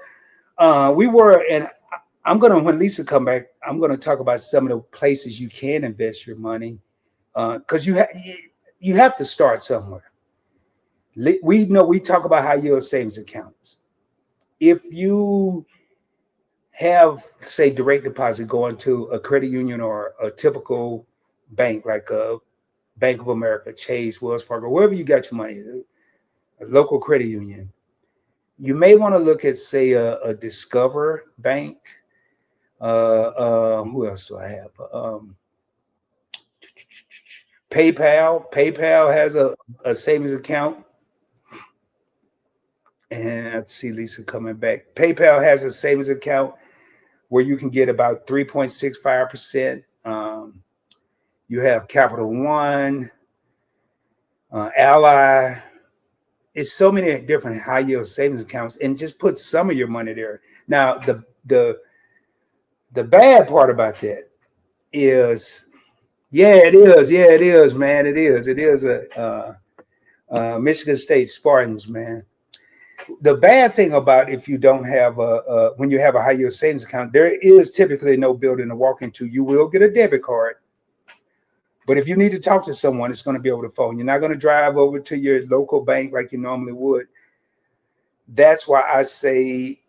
and when Lisa come back, I'm gonna talk about some of the places you can invest your money, because you have to start somewhere. We talk about high yield savings accounts. If you have, say, direct deposit going to a credit union or a typical bank like a Bank of America, Chase, Wells Fargo, wherever you got your money, a local credit union, you may want to look at, say, a Discover Bank. Who else do I have? PayPal. PayPal has a savings account. And I see Lisa coming back. PayPal has a savings account. where you can get about 3.65%. You have Capital One, Ally. It's so many different high yield savings accounts, and just put some of your money there. Now, the bad part about that is, yeah, it is. Yeah, it is, man. It is. It is Michigan State Spartans, man. The bad thing about if you don't have when you have a high yield savings account, there is typically no building to walk into. You will get a debit card, but if you need to talk to someone, it's going to be over the phone. You're not going to drive over to your local bank like you normally would. That's why I say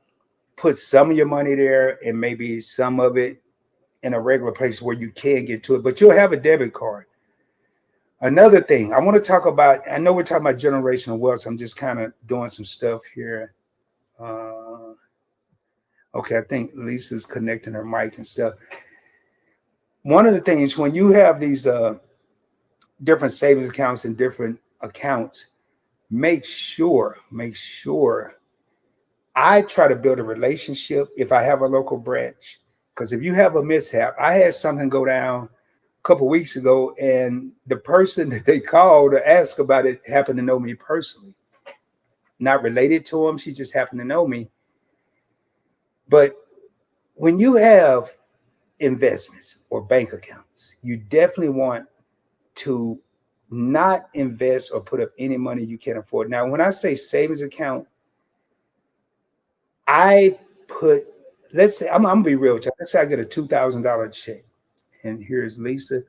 put some of your money there and maybe some of it in a regular place where you can get to it, but you'll have a debit card. Another thing I want to talk about, I know we're talking about generational wealth, so I'm just kind of doing some stuff here. Uh, okay, I think Lisa's connecting her mic and stuff. One of the things when you have these different savings accounts and different accounts, make sure I try to build a relationship if I have a local branch. Because if you have a mishap, I had something go down a couple weeks ago, and the person that they called to ask about it happened to know me personally. Not related to him, she just happened to know me. But when you have investments or bank accounts, you definitely want to not invest or put up any money you can't afford. Now, when I say savings account, I put, let's say, I'm gonna be real with you. Let's say I get a $2,000 check, and here's Lisa.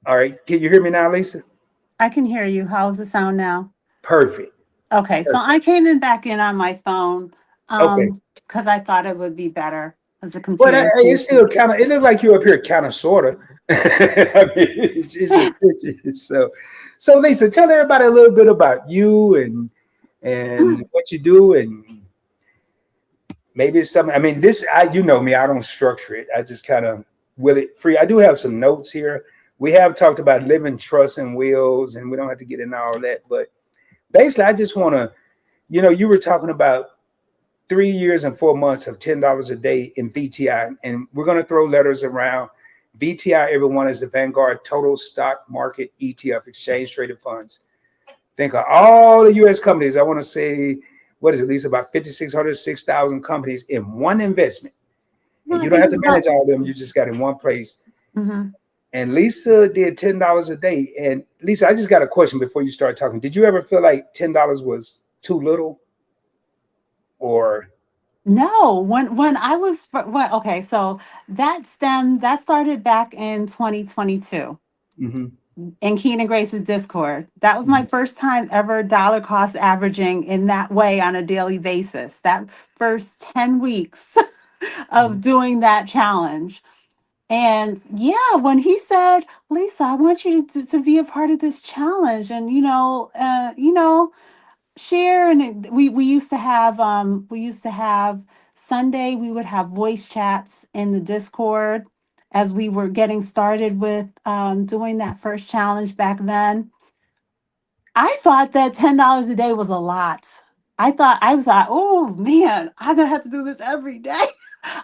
All right, can you hear me now, Lisa? I can hear you. How's the sound now? Perfect. Okay, so I Perfect. came in back in on my phone Okay. because I thought it would be better as the Well, computer it's seems to. still kind of. It looked like you're up here, kind of, sorta. I mean, it's your picture. So Lisa, tell everybody a little bit about you and what you do, and maybe it's something. I mean, this, you know me, I don't structure it. I just kind of will it free. I do have some notes here. We have talked about living trust and wills, and we don't have to get into all that. But basically, I just want to, you were talking about 3 years and 4 months of $10 a day in VTI, and we're going to throw letters around. VTI, everyone, is the Vanguard Total Stock Market ETF, exchange traded funds. Think of all the U.S. companies. I want to say, what is it, at least about 5,600, 6,000 companies in one investment. And Well, I you don't think have it's to about. manage all of them. You just got in one place. Mhm. And Lisa did $10 a day. And Lisa, I just got a question before you start talking. Did you ever feel like $10 was too little? Or No, when I was okay, so that started back in 2022 mhm, in Keenan Grace's Discord. That was my mhm, first time ever dollar cost averaging in that way on a daily basis. That first 10 weeks of mhm, doing that challenge. And yeah, when he said, Lisa, I want you to be a part of this challenge, and share, and we used to have Sunday, we would have voice chats in the Discord as we were getting started with doing that first challenge back then. I thought that $10 a day was a lot. I was like, oh man, I'm gonna have to do this every day.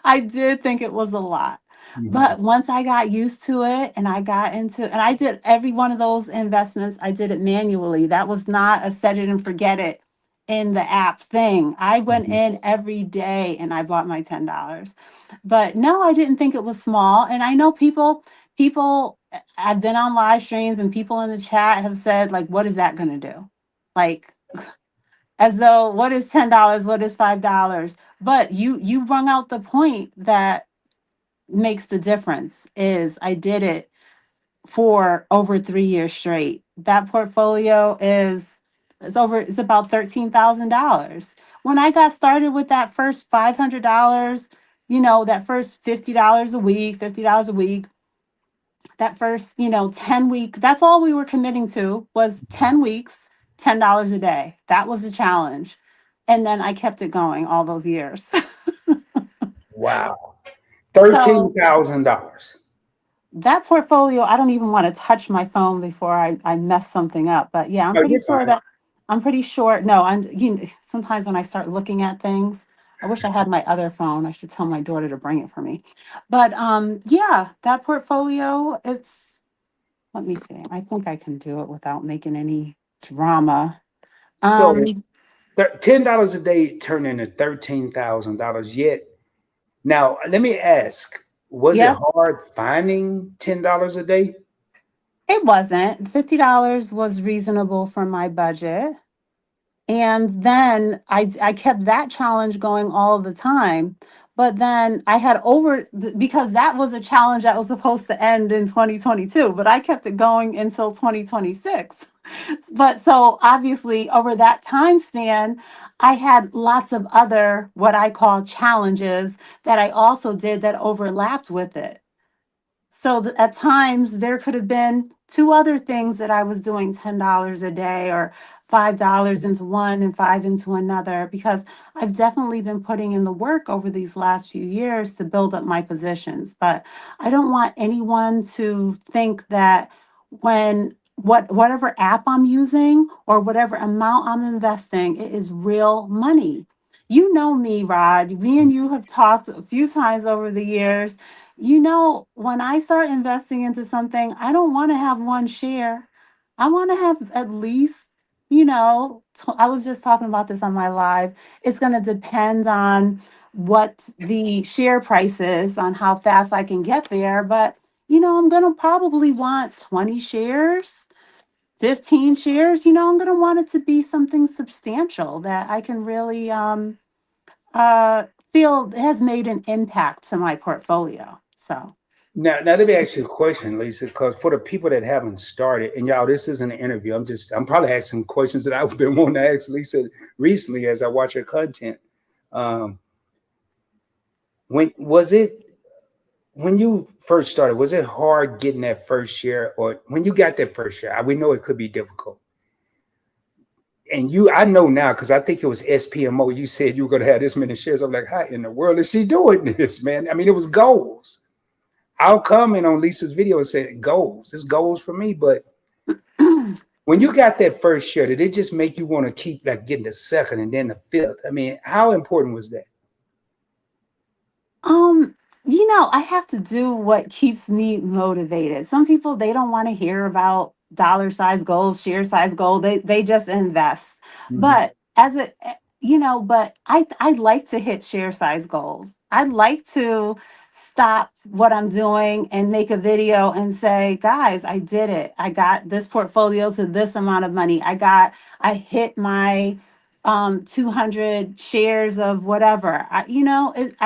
I did think it was a lot. mhm, But once I got used to it and and I did every one of those investments, I did it manually. That was not a set it and forget it in the app thing. I went mhm. in every day and I bought my $10. But no, I didn't think it was small. And I know people I've been on live streams and people in the chat have said, like, what is that going to do? Like, as though, what is $10? What is $5? But you brung out the point that makes the difference is I did it for over 3 years straight. That portfolio it's about $13,000. When I got started with that first $500, that first $50 a week, $50 a week, that first, 10 week, that's all we were committing to was 10 weeks, $10 a day. That was the challenge. And then I kept it going all those years. Wow. So $13,000. that portfolio, I don't even want to touch my phone before I mess something up. But yeah, No, you're fine. I'm pretty sure. No, sometimes when I start looking at things, I wish I had my other phone. I should tell my daughter to bring it for me. But yeah, that portfolio, it's, let me see. I think I can do it without making any drama. Um, So $10 a day turned into $13,000 yet. Now, let me ask, was it yeah, hard finding $10 a day? it wasn't. $50 was reasonable for my budget. And then I kept that challenge going all the time. But then I had because that was a challenge that was supposed to end in 2022, but I kept it going until 2026. But so obviously over that time span, I had lots of other what I call challenges that I also did that overlapped with it. So at times there could have been two other things that I was doing $10 a day or $5 into one and five into another, because I've definitely been putting in the work over these last few years to build up my positions. But I don't want anyone to think that whatever app I'm using or whatever amount I'm investing, it is real money. You know me, Rod. Me and you have talked a few times over the years. When I start investing into something, I don't want to have one share. I want to have at least, I was just talking about this on my live. It's going to depend on what the share price is, on how fast I can get there. But, I'm going to probably want 20 shares, 15 shares. I'm going to want it to be something substantial that I can really feel has made an impact to my portfolio. So. Now let me ask you a question, Lisa, because for the people that haven't started, and y'all, this isn't an interview. I'm probably asking questions that I've been wanting to ask Lisa recently as I watch her content. Um, when was it when you first started? Was it hard getting that first share, or when you got that first share? We know it could be difficult. And I know now because I think it was SPMO. You said you were going to have this many shares. I'm like, how in the world is she doing this, man? I mean, it was goals. I'll comment on Lisa's video and say goals. It's goals for me. But when you got that first share, did it just make you want to keep like getting the second and then the fifth? I mean, how important was that? Um, I have to do what keeps me motivated. Some people they don't want to hear about dollar size goals, share size goal. They just invest. Mhm. But but I like to hit share size goals. I'd like to stop what I'm doing and make a video and say, guys, I did it. I got this portfolio to this amount of money. I hit my 200 shares of whatever. I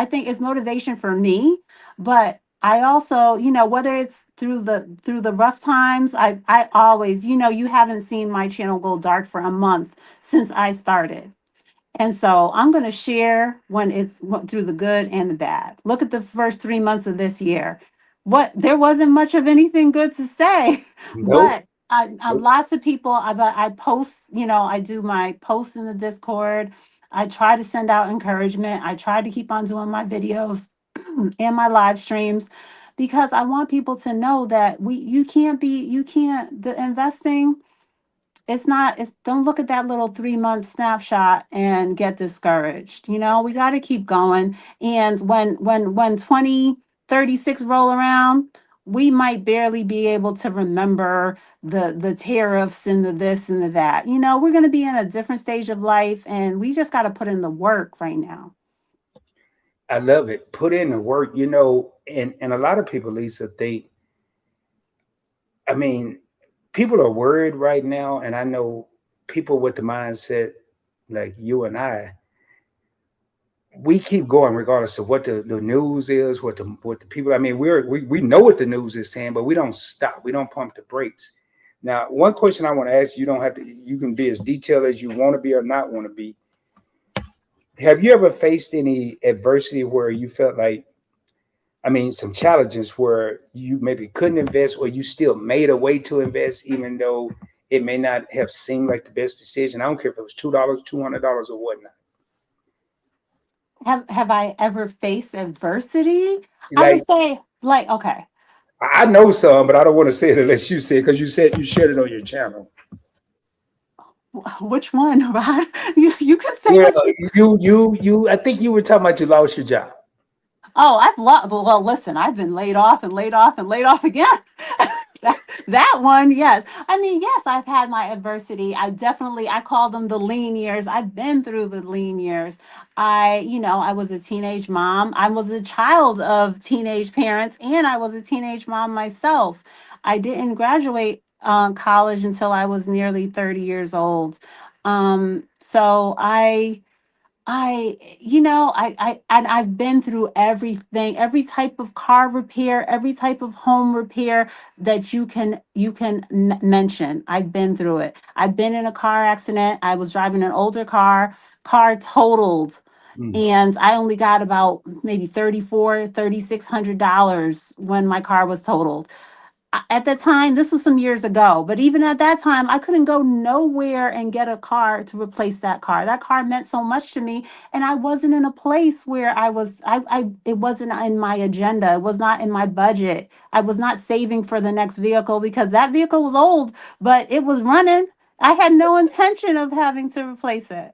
think it's motivation for me, but I also, whether it's through the rough times, I always, you haven't seen my channel go dark for a month since I started. And so I'm going to share when through the good and the bad. Look at the first 3 months of this year. There wasn't much of anything good to say, Nope. but lots of people, I post, I do my posts in the Discord. I try to send out encouragement. I try to keep on doing my videos and my live streams because I want people to know that the investing, don't look at that little 3 month snapshot and get discouraged. We got to keep going. And when 2036 roll around, we might barely be able to remember the tariffs and the this and the that. We're going to be in a different stage of life, and we just got to put in the work right now. I love it. Put in the work, and a lot of people, Lisa, think, I mean, people are worried right now, and I know people with the mindset like you and I, we keep going regardless of what the news is, what the people. I mean, we know what the news is saying, but we don't stop. We don't pump the brakes. Now, one question I want to ask you, don't have to. You can be as detailed as you want to be or not want to be. Have you ever faced any adversity where you felt like, I mean, some challenges where you maybe couldn't invest, or you still made a way to invest, even though it may not have seemed like the best decision? I don't care if it was $2, $200, or whatnot. Have I ever faced adversity? I Like, would say, like, okay. I know some, but I don't want to say it unless you say it, because you said you shared it on your channel. Which one, Rod? You can say Well, what you. I think you were talking about you lost your job. Oh, I've lost. Well, listen, I've been laid off and laid off and laid off again. That one, yes. I mean, yes, I've had my adversity. I call them the lean years. I've been through the lean years. I was a teenage mom. I was a child of teenage parents, and I was a teenage mom myself. I didn't graduate college until I was nearly 30 years old. So and I've been through everything, every type of car repair, every type of home repair that you can mention. I've been through it. I've been in a car accident. I was driving an older car totaled, Mm. and I only got about maybe $3,600 when my car was totaled. At that time, this was some years ago, but even at that time, I couldn't go nowhere and get a car to replace that car. That car meant so much to me, and I wasn't in a place where it wasn't in my agenda. It was not in my budget. I was not saving for the next vehicle because that vehicle was old, but it was running. I had no intention of having to replace it.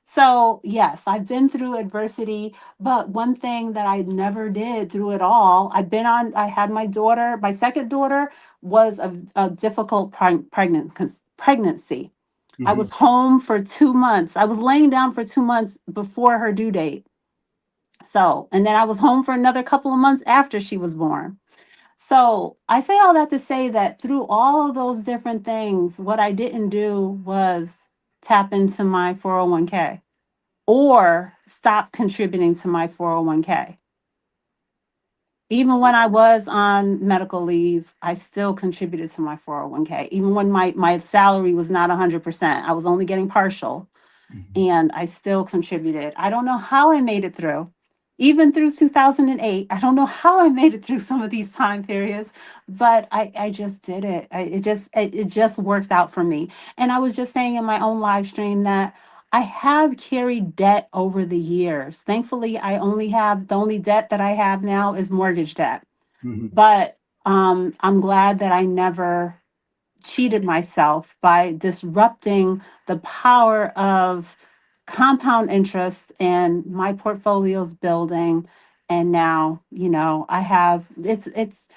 So, yes, I've been through adversity, but one thing that I never did through it all, I had my daughter, my second daughter was a difficult pregnancy. I Mhm. was home for 2 months. I was laying down for 2 months before her due date. So, and then I was home for another couple of months after she was born. So I say all that to say that through all of those different things, what I didn't do was tap into my 401k or stop contributing to my 401k. Even when I was on medical leave, I still contributed to my 401k. Even when my salary was not 100%, I was only getting partial, Mhm. and I still contributed. I don't know how I made it through. Even through 2008, I don't know how I made it through some of these time periods, but I just did it. It just worked out for me. And I was just saying in my own live stream that I have carried debt over the years. Thankfully, the only debt that I have now is mortgage debt. Mhm. But I'm glad that I never cheated myself by disrupting the power of compound interest and my portfolio's building. And now, I have it's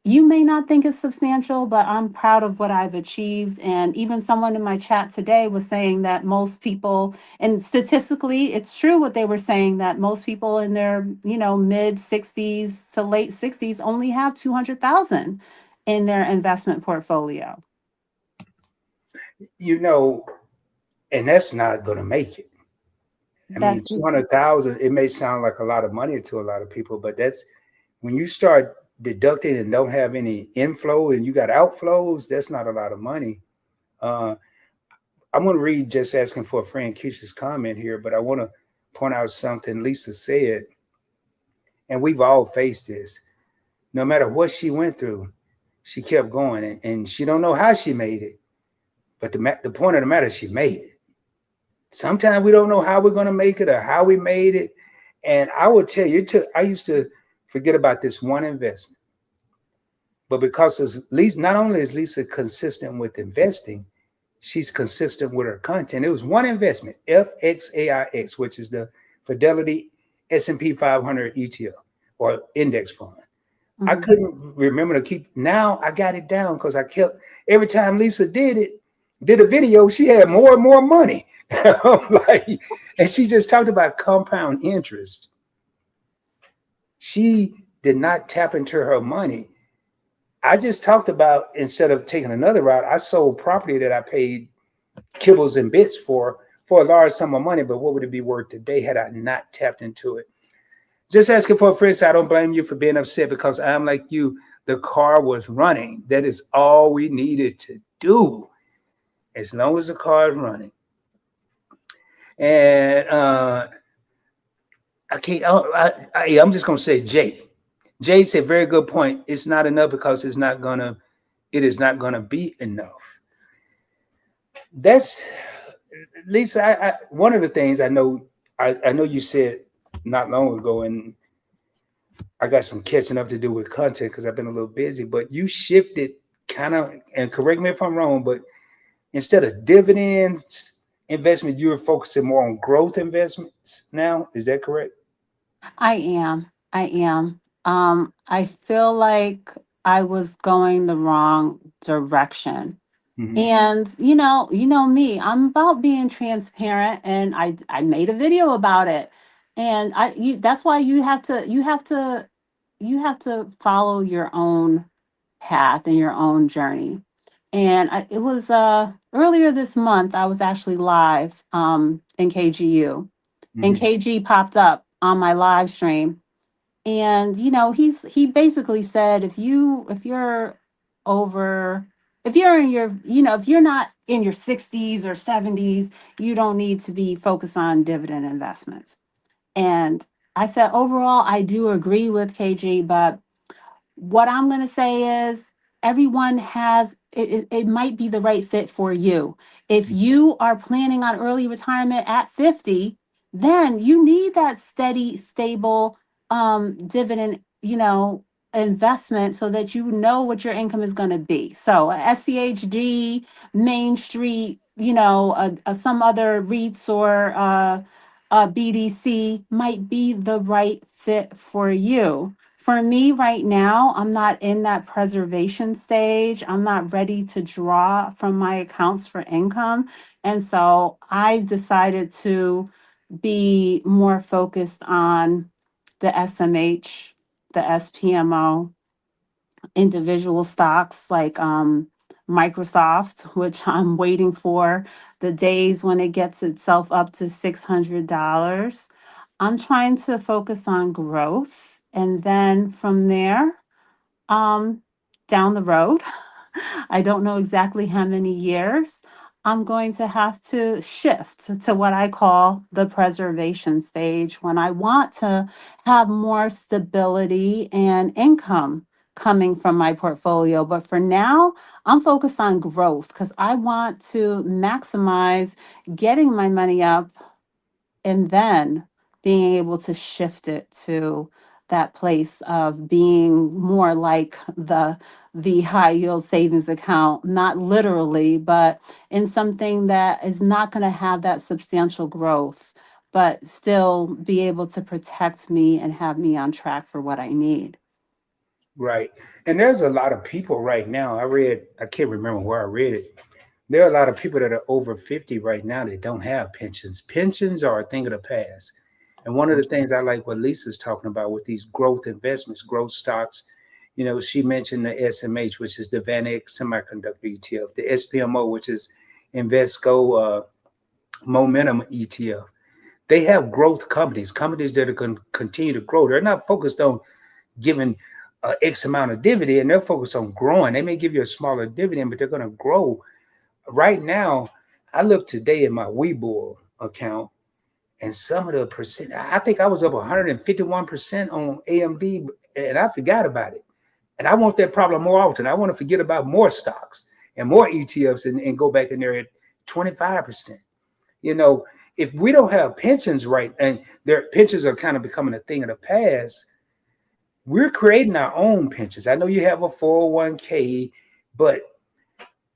you may not think it's substantial, but I'm proud of what I've achieved. And even someone in my chat today was saying that most people, and statistically it's true what they were saying, that most people in their mid 60s to late 60s only have 200,000 in their investment portfolio. You know, and that's not going to make it. I mean, That's 200,000, it may sound like a lot of money to a lot of people, but that's when you start deducting and don't have any inflow and you got outflows, that's not a lot of money. Uh, I'm going to read just asking for a friend Keisha's comment here, but I want to point out something Lisa said, and we've all faced this. No matter what she went through, she kept going, and she don't know how she made it, but the point of the matter is she made it. Sometimes we don't know how we're going to make it or how we made it. And I will tell you, I used to forget about this one investment. But because it's Lisa, not only is Lisa consistent with investing, she's consistent with her content. It was one investment, FXAIX, which is the Fidelity S&P 500 ETF or index fund. I Mhm. couldn't remember to keep. Now I got it down because I kept every time Lisa did a video, she had more and more money. Like, and she just talked about compound interest. She did not tap into her money. I just talked about instead of taking another route, I sold property that I paid kibbles and bits for a large sum of money. But what would it be worth today had I not tapped into it? Just asking for a friend. So I don't blame you for being upset because I'm like you. The car was running. That is all we needed to do. As long as the car is running. And I can't. I'm just gonna say Jay. Jay said very good point. It's not enough because it's not gonna. It is not gonna be enough. That's Lisa. One of the things I know. I know you said not long ago, and I got some catching up to do with content because I've been a little busy. But you shifted kind of, and correct me if I'm wrong, but instead of dividends investment, you're focusing more on growth investments now. Is that correct? I am. I am. I feel like I was going the wrong direction. Hmm. And you know me, I'm about being transparent, and I made a video about it. And that's why you have to follow your own path and your own journey. And it was earlier this month I was actually live in KGU, and Hmm. KG popped up on my live stream. And he basically said, if you're over if you're in your if you're not in your 60s or 70s, you don't need to be focused on dividend investments. And I said, overall, I do agree with KG, but what I'm going to say is everyone has it might be the right fit for you. If you are planning on early retirement at 50, then you need that steady, stable dividend, investment, so that you know what your income is going to be. So SCHD, Main Street, some other REITs or BDC might be the right fit for you. For me right now, I'm not in that preservation stage. I'm not ready to draw from my accounts for income. And so I've decided to be more focused on the SMH, the SPMO, individual stocks like Microsoft, which I'm waiting for the days when it gets itself up to $600. I'm trying to focus on growth. And then from there, um, down the road, I don't know exactly how many years, I'm going to have to shift to what I call the preservation stage, when I want to have more stability and income coming from my portfolio. But for now, I'm focused on growth because I want to maximize getting my money up and then being able to shift it to that place of being more like the high yield savings account, not literally, but in something that is not going to have that substantial growth, but still be able to protect me and have me on track for what I need. Right. And there's a lot of people right now. I can't remember where I read it. There are a lot of people that are over 50 right now that don't have pensions. Pensions are a thing of the past. And one of the things I like what Lisa's talking about with these growth investments, growth stocks, she mentioned the SMH, which is the VanEck Semiconductor ETF, the SPMO, which is Invesco Momentum ETF. They have growth companies, companies that are going to continue to grow. They're not focused on giving X amount of dividend. They're focused on growing. They may give you a smaller dividend, but they're going to grow. Right now, I look today at my Webull account, and some of the percent, I think I was up 151% on AMD, and I forgot about it. And I want that problem more often. I want to forget about more stocks and more ETFs and go back in there at 25%. You know, if we don't have pensions right, and their pensions are kind of becoming a thing of the past, we're creating our own pensions. I know you have a 401k, but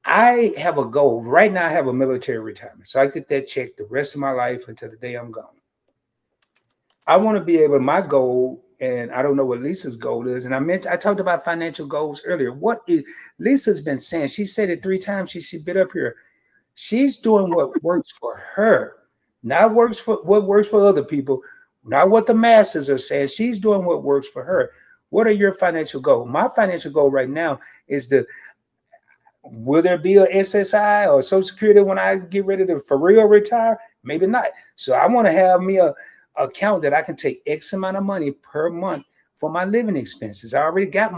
I have a goal. Right now, I have a military retirement. So I get that check the rest of my life until the day I'm gone. I want to be able, my goal, and I don't know what Lisa's goal is. And I talked about financial goals earlier. What is Lisa's been saying? She said it 3 times. She's been up here. She's doing what works for her, not works for what works for other people, not what the masses are saying. She's doing what works for her. What are your financial goals? My financial goal right now is to, will there be a SSI or Social Security when I get ready to for real retire? Maybe not. So I want to have me a account that I can take X amount of money per month for my living expenses. I already got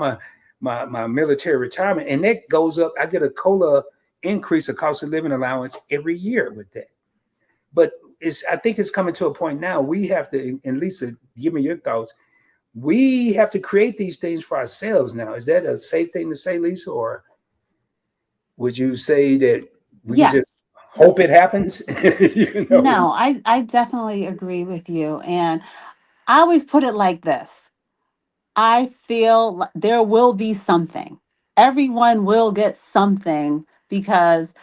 my military retirement, and that goes up. I get a COLA increase, a cost of living allowance every year with that. But I think it's coming to a point now. We have to, and Lisa, give me your thoughts. We have to create these things for ourselves now. Is that a safe thing to say, Lisa, or would you say that we can just Yes. hope it happens? you know? No, I definitely agree with you. And I always put it like this. I feel there will be something. Everyone will get something because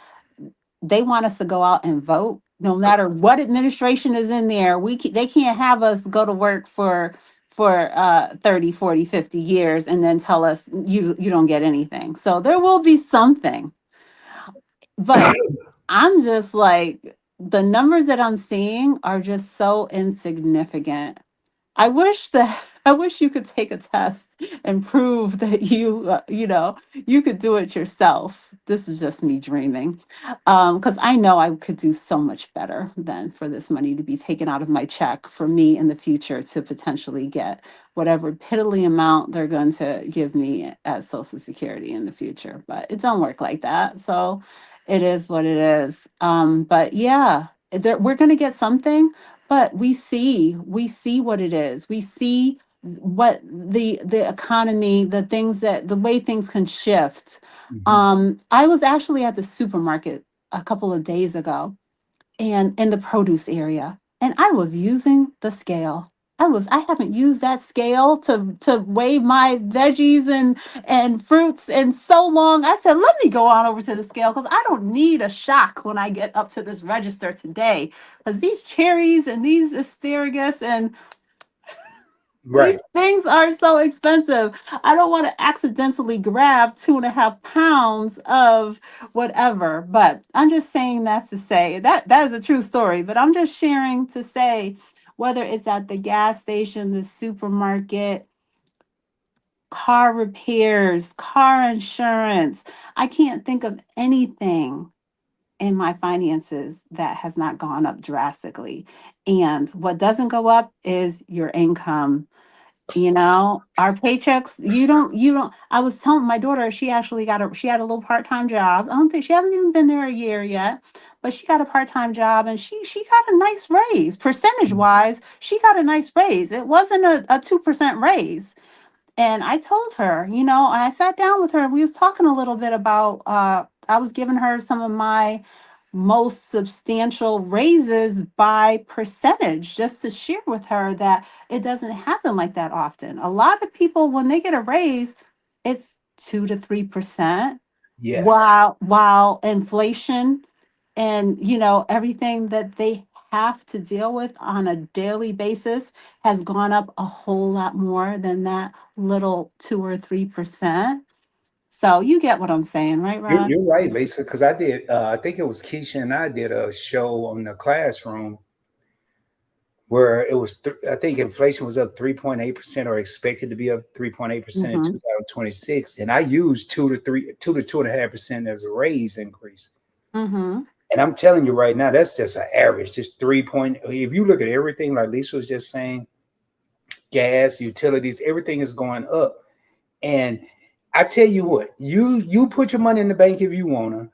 they want us to go out and vote no matter what administration is in there. They can't have us go to work for 30, 40, 50 years and then tell us you don't get anything. So there will be something. But I'm just like, the numbers that I'm seeing are just so insignificant. I wish that I wish you could take a test and prove that you could do it yourself. This is just me dreaming, because I know I could do so much better than for this money to be taken out of my check for me in the future to potentially get whatever piddly amount they're going to give me as Social Security in the future. But it don't work like that. So it is what it is. But yeah, we're going to get something, but we see what it is. We see what the economy, the way things can shift. Mhm. I was actually at the supermarket a couple of days ago, and in the produce area, and I was using the scale. I haven't used that scale to weigh my veggies and fruits in so long. I said, let me go on over to the scale because I don't need a shock when I get up to this register today. Because these cherries and these asparagus and Right. these things are so expensive. I don't want to accidentally grab 2.5 pounds of whatever. But I'm just saying that to say that is a true story. But I'm just sharing to say, whether it's at the gas station, the supermarket, car repairs, car insurance, I can't think of anything in my finances that has not gone up drastically. And what doesn't go up is your income. Our paychecks, you don't I was telling my daughter, she had a little part-time job. I don't think she hasn't even been there a year yet, but she got a part-time job, and she got a nice raise. Percentage wise, she got a nice raise. It wasn't a 2% raise. And I told her, I sat down with her and we was talking a little bit about, I was giving her some of my most substantial raises by percentage, just to share with her that it doesn't happen like that often. A lot of people, when they get a raise, it's 2 to 3%, Yes. while inflation and everything that they have to deal with on a daily basis has gone up a whole lot more than that little 2 or 3%. So you get what I'm saying, right, Ron? You're right, Lisa, because I did, I think it was Keisha and I did a show on the classroom where it was, I think inflation was up 3.8% or expected to be up 3.8% in Mm-hmm. 2026. And I used 2 to 2.5% as a raise increase. Mm-hmm. And I'm telling you right now, that's just an average, just 3 point. If you look at everything, like Lisa was just saying, gas, utilities, everything is going up. And I tell you what, you put your money in the bank if you wanna,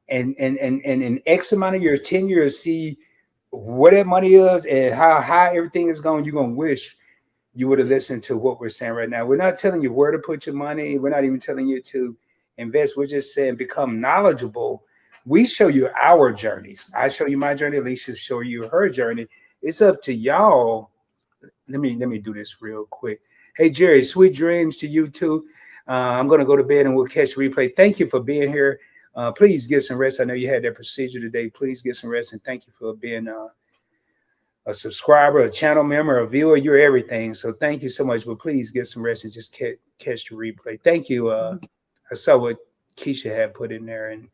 and in X amount of years, 10 years, see where that money is and how high everything is going, you're gonna wish you would have listened to what we're saying right now. We're not telling you where to put your money. We're not even telling you to invest. We're just saying become knowledgeable. We show you our journeys. I show you my journey. Alicia show you her journey. It's up to y'all. Let me do this real quick. Hey Jerry, sweet dreams to you too. I'm gonna go to bed and we'll catch the replay. Thank you for being here. Please get some rest. I know you had that procedure today. Please get some rest and thank you for being a subscriber, a channel member, a viewer. You're everything. So thank you so much. But please get some rest and just catch the replay. Thank you. I saw what Keisha had put in there and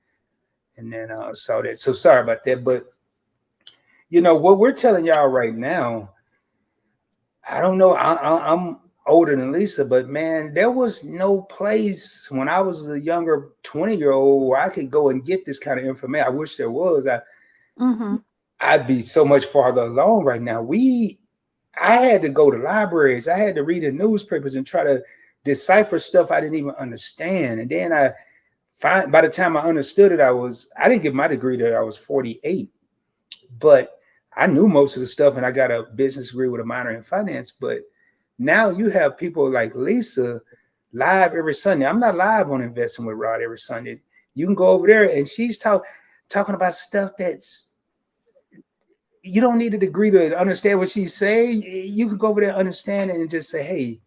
then saw that. So sorry about that. But what we're telling y'all right now, I don't know. I'm older than Lisa, but man, there was no place when I was a younger 20-year-old where I could go and get this kind of information. I wish there was. Mm-hmm. I'd be so much farther along right now. I had to go to libraries. I had to read the newspapers and try to decipher stuff I didn't even understand. And then by the time I understood it, I didn't get my degree till I was 48, but I knew most of the stuff and I got a business degree with a minor in finance. But now you have people like Lisa live every Sunday. I'm not live on Investing with Rod every Sunday. You can go over there and she's talking about stuff that's you don't need a degree to understand what she's saying. You can go over there, understand it, and just say, hey,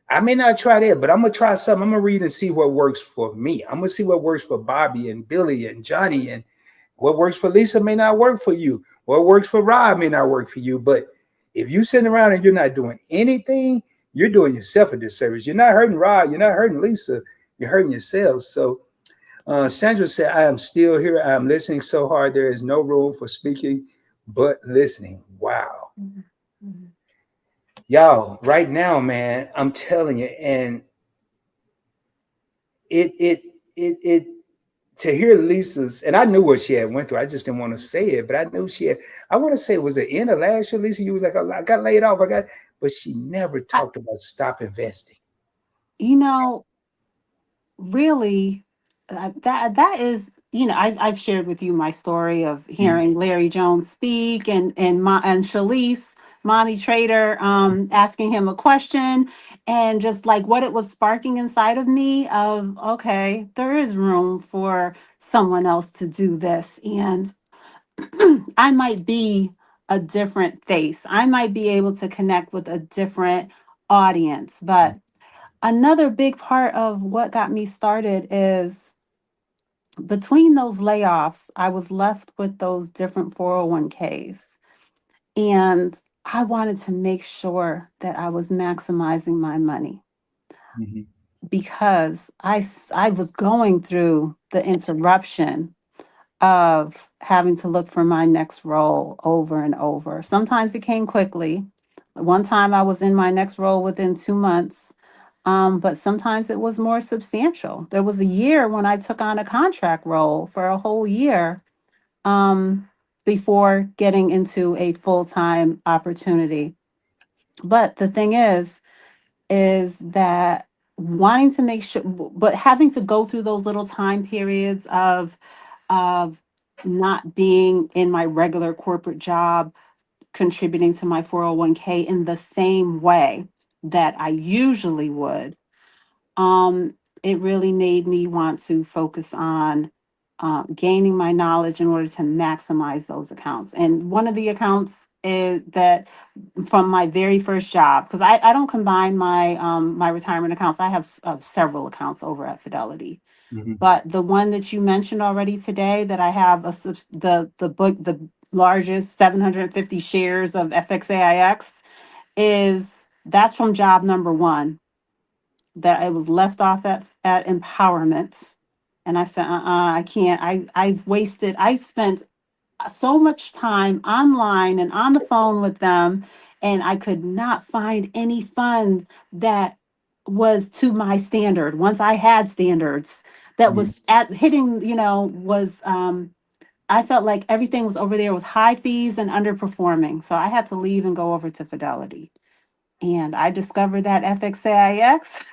I may not try that, but I'm gonna try something. I'm gonna read and see what works for me. I'm gonna see what works for Bobby and Billy and Johnny and What works for Lisa may not work for you. What works for Rob may not work for you. But if you sitting around and you're not doing anything, you're doing yourself a disservice. You're not hurting Rob. You're not hurting Lisa. You're hurting yourself. So Sandra said, I am still here. I am listening so hard. There is no room for speaking, but listening. Wow. Mhm. Y'all, right now, man, I'm telling you, and it to hear Lisa's, and I knew what she had went through. I just didn't want to say it, but I knew she had. I want to say it was the end of last year, Lisa. You was like, I got laid off. I got, but she never I, talked about stop investing. you know, really, that is, I've shared with you my story of Mhm. hearing Larry Jones speak, and Shalice, Mommy Trader, asking him a question, and just like what it was sparking inside of me of, okay, there is room for someone else to do this, and I might be a different face. I might be able to connect with a different audience. But another big part of what got me started is between those layoffs, I was left with those different 401ks. And I wanted to make sure that I was maximizing my money Mhm. because I was going through the interruption of having to look for my next role over and over. Sometimes it came quickly. One time I was in my next role within 2 months, but sometimes it was more substantial. There was a year when I took on a contract role for a whole year, um, before getting into a full time opportunity. But the thing is that wanting to make sure, but having to go through those little time periods of not being in my regular corporate job, contributing to my 401k in the same way that I usually would, um, it really made me want to focus on gaining my knowledge in order to maximize those accounts. And one of the accounts is that from my very first job, because I don't combine my retirement accounts. I have several accounts over at Fidelity. Mhm. But the one that you mentioned already today, that I have the largest 750 shares of FXAIX, is that's from job number one, that I was left off at empowerment. And I said, I can't. I spent so much time online and on the phone with them, and I could not find any fund that was to my standard. Once I had standards that Mhm. was at hitting, was I felt like everything was over there was high fees and underperforming. So I had to leave and go over to Fidelity. And I discovered that FXAIX.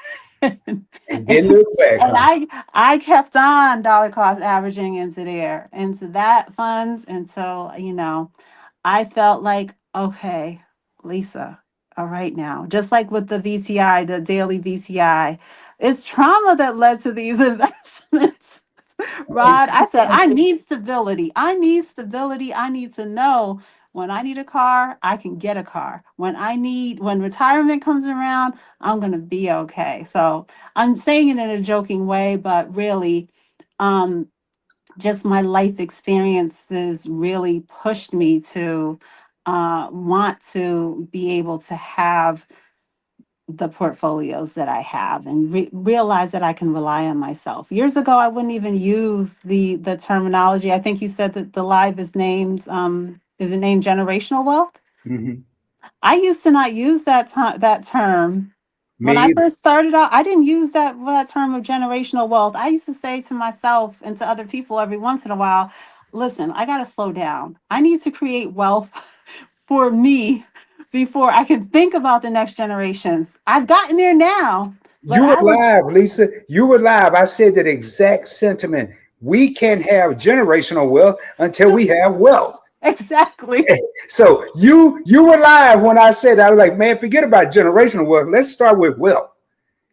and, And didn't look back, and huh? I kept on dollar cost averaging into that funds until, I felt like, okay, Lisa, all right now, just like with the VTI, the daily VTI, it's trauma that led to these investments. And Rod, I said, I need stability. I need stability. I need to know when I need a car, I can get a car. When retirement comes around, I'm going to be okay. So I'm saying it in a joking way, but really, um, just my life experiences really pushed me to want to be able to have the portfolios that I have, and realize that I can rely on myself. Years ago, I wouldn't even use the terminology. I think you said that the live is it named generational wealth? Mhm. I used to not use that term. Me When I either. first started out, I didn't use that term of generational wealth. I used to say to myself and to other people every once in a while, listen, I got to slow down. I need to create wealth for me before I can think about the next generations. I've gotten there now, but You were live, Lisa. You were live. I said that exact sentiment. We can't have generational wealth until we have wealth. exactly. So you were live when I said that. I was like, man, forget about generational wealth. Let's start with wealth,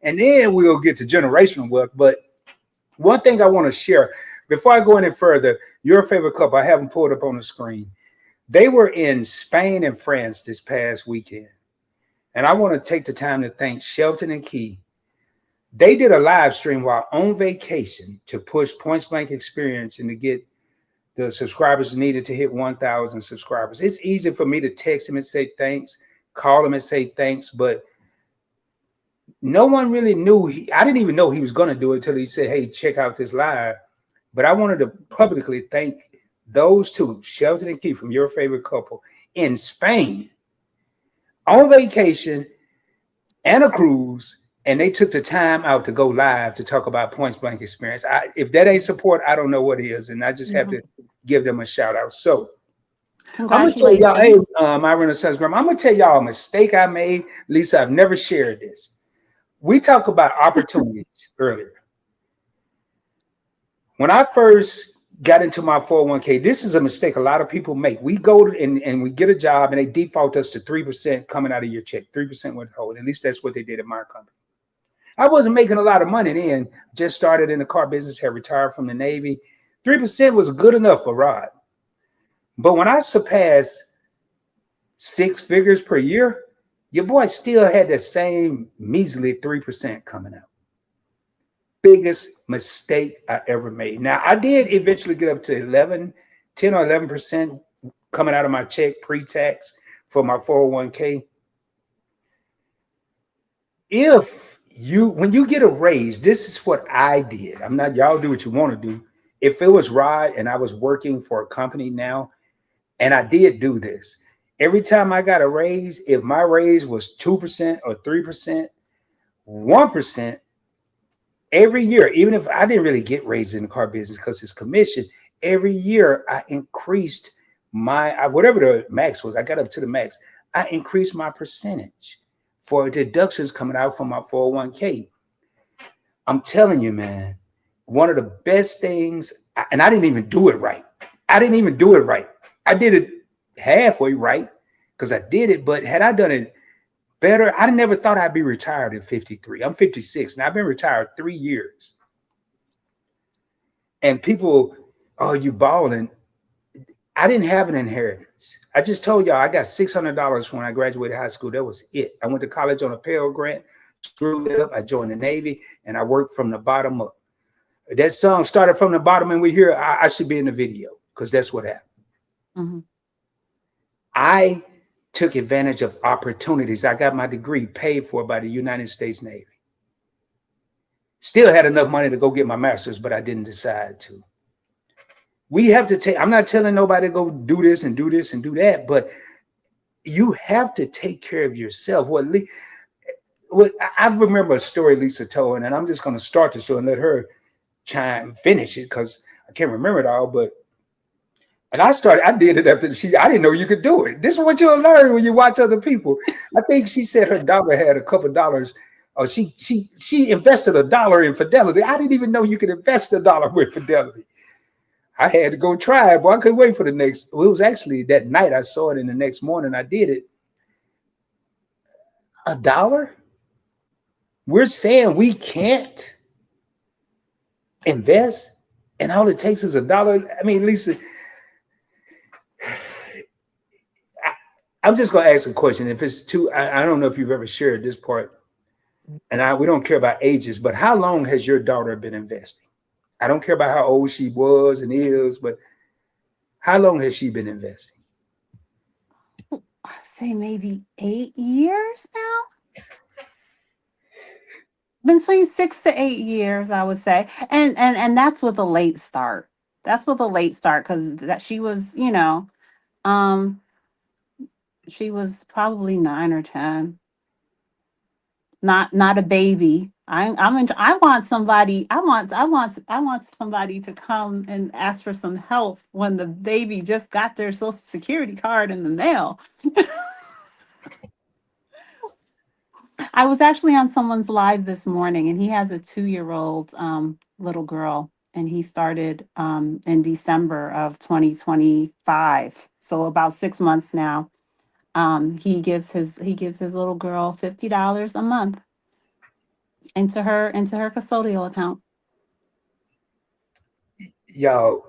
and then we'll get to generational wealth. But one thing I want to share before I go any further, your favorite couple, I have them pulled up on the screen. They were in Spain and France this past weekend, and I want to take the time to thank Shelton and Key. They did a live stream while on vacation to push Points Blank Experience and to get the subscribers needed to hit 1,000 subscribers. It's easy for me to text him and say thanks, call him and say thanks, but no one really knew. I didn't even know he was going to do it until he said, hey, check out this live. But I wanted to publicly thank those two, Shelton and Keith, from Your Favorite Couple in Spain, on vacation and a cruise, and they took the time out to go live to talk about Points Blank Experience. If that ain't support, I don't know what is, and I just have to give them a shout out. So I'm gonna tell y'all, hey, my Renaissance Grandma, I'm gonna tell y'all a mistake I made. Lisa, I've never shared this. We talked about opportunities earlier. When I first got into my 401k, this is a mistake a lot of people make. We go and we get a job and they default us to 3% coming out of your check, 3% withhold. At least that's what they did at my company. I wasn't making a lot of money then. Just started in the car business, had retired from the Navy. 3% was good enough for Rod. But when I surpassed 6 figures per year, your boy still had the same measly 3% coming out. Biggest mistake I ever made. Now, I did eventually get up to 10 or 11% coming out of my check pre-tax for my 401k. When you get a raise, this is what I did. I'm not, y'all do what you want to do. If it was Rod and I was working for a company now, and I did do this, every time I got a raise, if my raise was 2% or 3%, 1%, every year, even if I didn't really get raised in the car business because it's commission, every year I increased my, whatever the max was, I got up to the max. I increased my percentage for deductions coming out from my 401k. I'm telling you, man, one of the best things, and I didn't even do it right. I didn't even do it right. I did it halfway right because I did it, but had I done it better, I never thought I'd be retired at 53. I'm 56, and I've been retired 3 years. And people, oh, you balling. I didn't have an inheritance. I just told y'all I got $600 when I graduated high school. That was it. I went to college on a Pell Grant, screwed it up. I joined the Navy, and I worked from the bottom up. That song started from the bottom, and we hear I should be in the video because that's what happened. Mm-hmm. I took advantage of opportunities. I got my degree paid for by the United States Navy. Still had enough money to go get my master's, but I didn't decide to. We have to take, I'm not telling nobody to go do this and do this and do that, but you have to take care of yourself. I remember a story Lisa told, and I'm just going to start the story and let her finish it because I can't remember it all, but I did it after I didn't know you could do it. This is what you'll learn when you watch other people. I think she said her daughter had a couple of dollars. Or she invested $1 in Fidelity. I didn't even know you could invest $1 with Fidelity. I had to go try it, but I couldn't wait for the next. Well, it was actually that night I saw it, and the next morning I did it. $1? We're saying we can't invest, and all it takes is $1. I mean, Lisa, I'm just going to ask a question. If it's too, I don't know if you've ever shared this part, and we don't care about ages, but how long has your daughter been investing? I don't care about how old she was and is, but how long has she been investing? I'd say maybe 8 years now. Between 6 to 8 years, I would say. And that's with a late start. That's with a late start because that she was, she was probably 9 or 10. Not a baby. I want somebody. I want somebody to come and ask for some help when the baby just got their Social Security card in the mail. I was actually on someone's live this morning, and he has a 2-year-old little girl, and he started in December of 2025, so about 6 months now. He gives his little girl $50 a month into her custodial account. Y'all,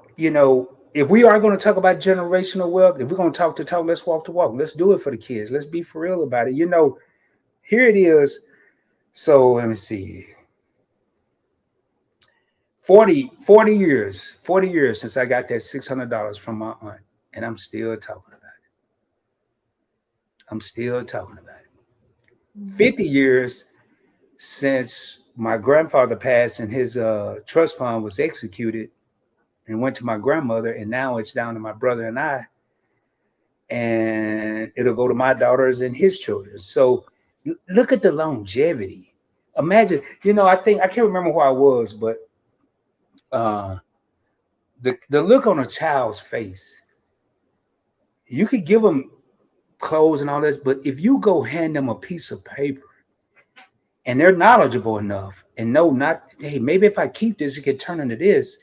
if we are going to talk about generational wealth, if we're going to talk the talk, let's walk the walk. Let's do it for the kids. Let's be for real about it. Here it is. So let me see. 40 years since I got that $600 from my aunt, and I'm still talking about it. I'm still talking about it. 50 years since my grandfather passed and his trust fund was executed and went to my grandmother, and now it's down to my brother and I, and it'll go to my daughters and his children. So look at the longevity. Imagine, I think I can't remember who I was, but uh, the look on a child's face, you could give them clothes and all this, but if you go hand them a piece of paper and they're knowledgeable enough and know not, hey, maybe if I keep this, it could turn into this.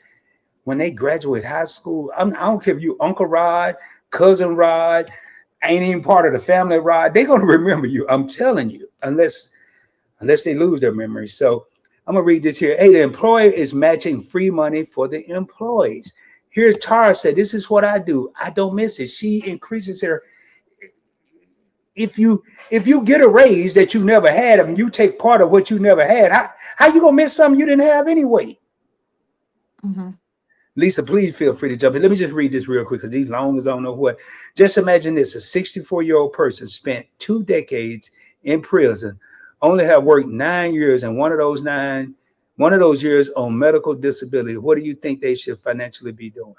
When they graduate high school, I don't care if you Uncle Rod, Cousin Rod, ain't even part of the family Rod, they're gonna remember you. I'm telling you, unless they lose their memory. So I'm gonna read this here. Hey, the employer is matching free money for the employees. Here's Tara said, this is what I do. I don't miss it. She increases her. If you get a raise that you never had, I mean, you take part of what you never had. How you gonna miss something you didn't have anyway? Mm-hmm. Lisa, please feel free to jump in. Let me just read this real quick because these long as I don't know what. Just imagine this: a 64-year-old person spent 2 decades in prison, only have worked 9 years, and one of those years on medical disability. What do you think they should financially be doing?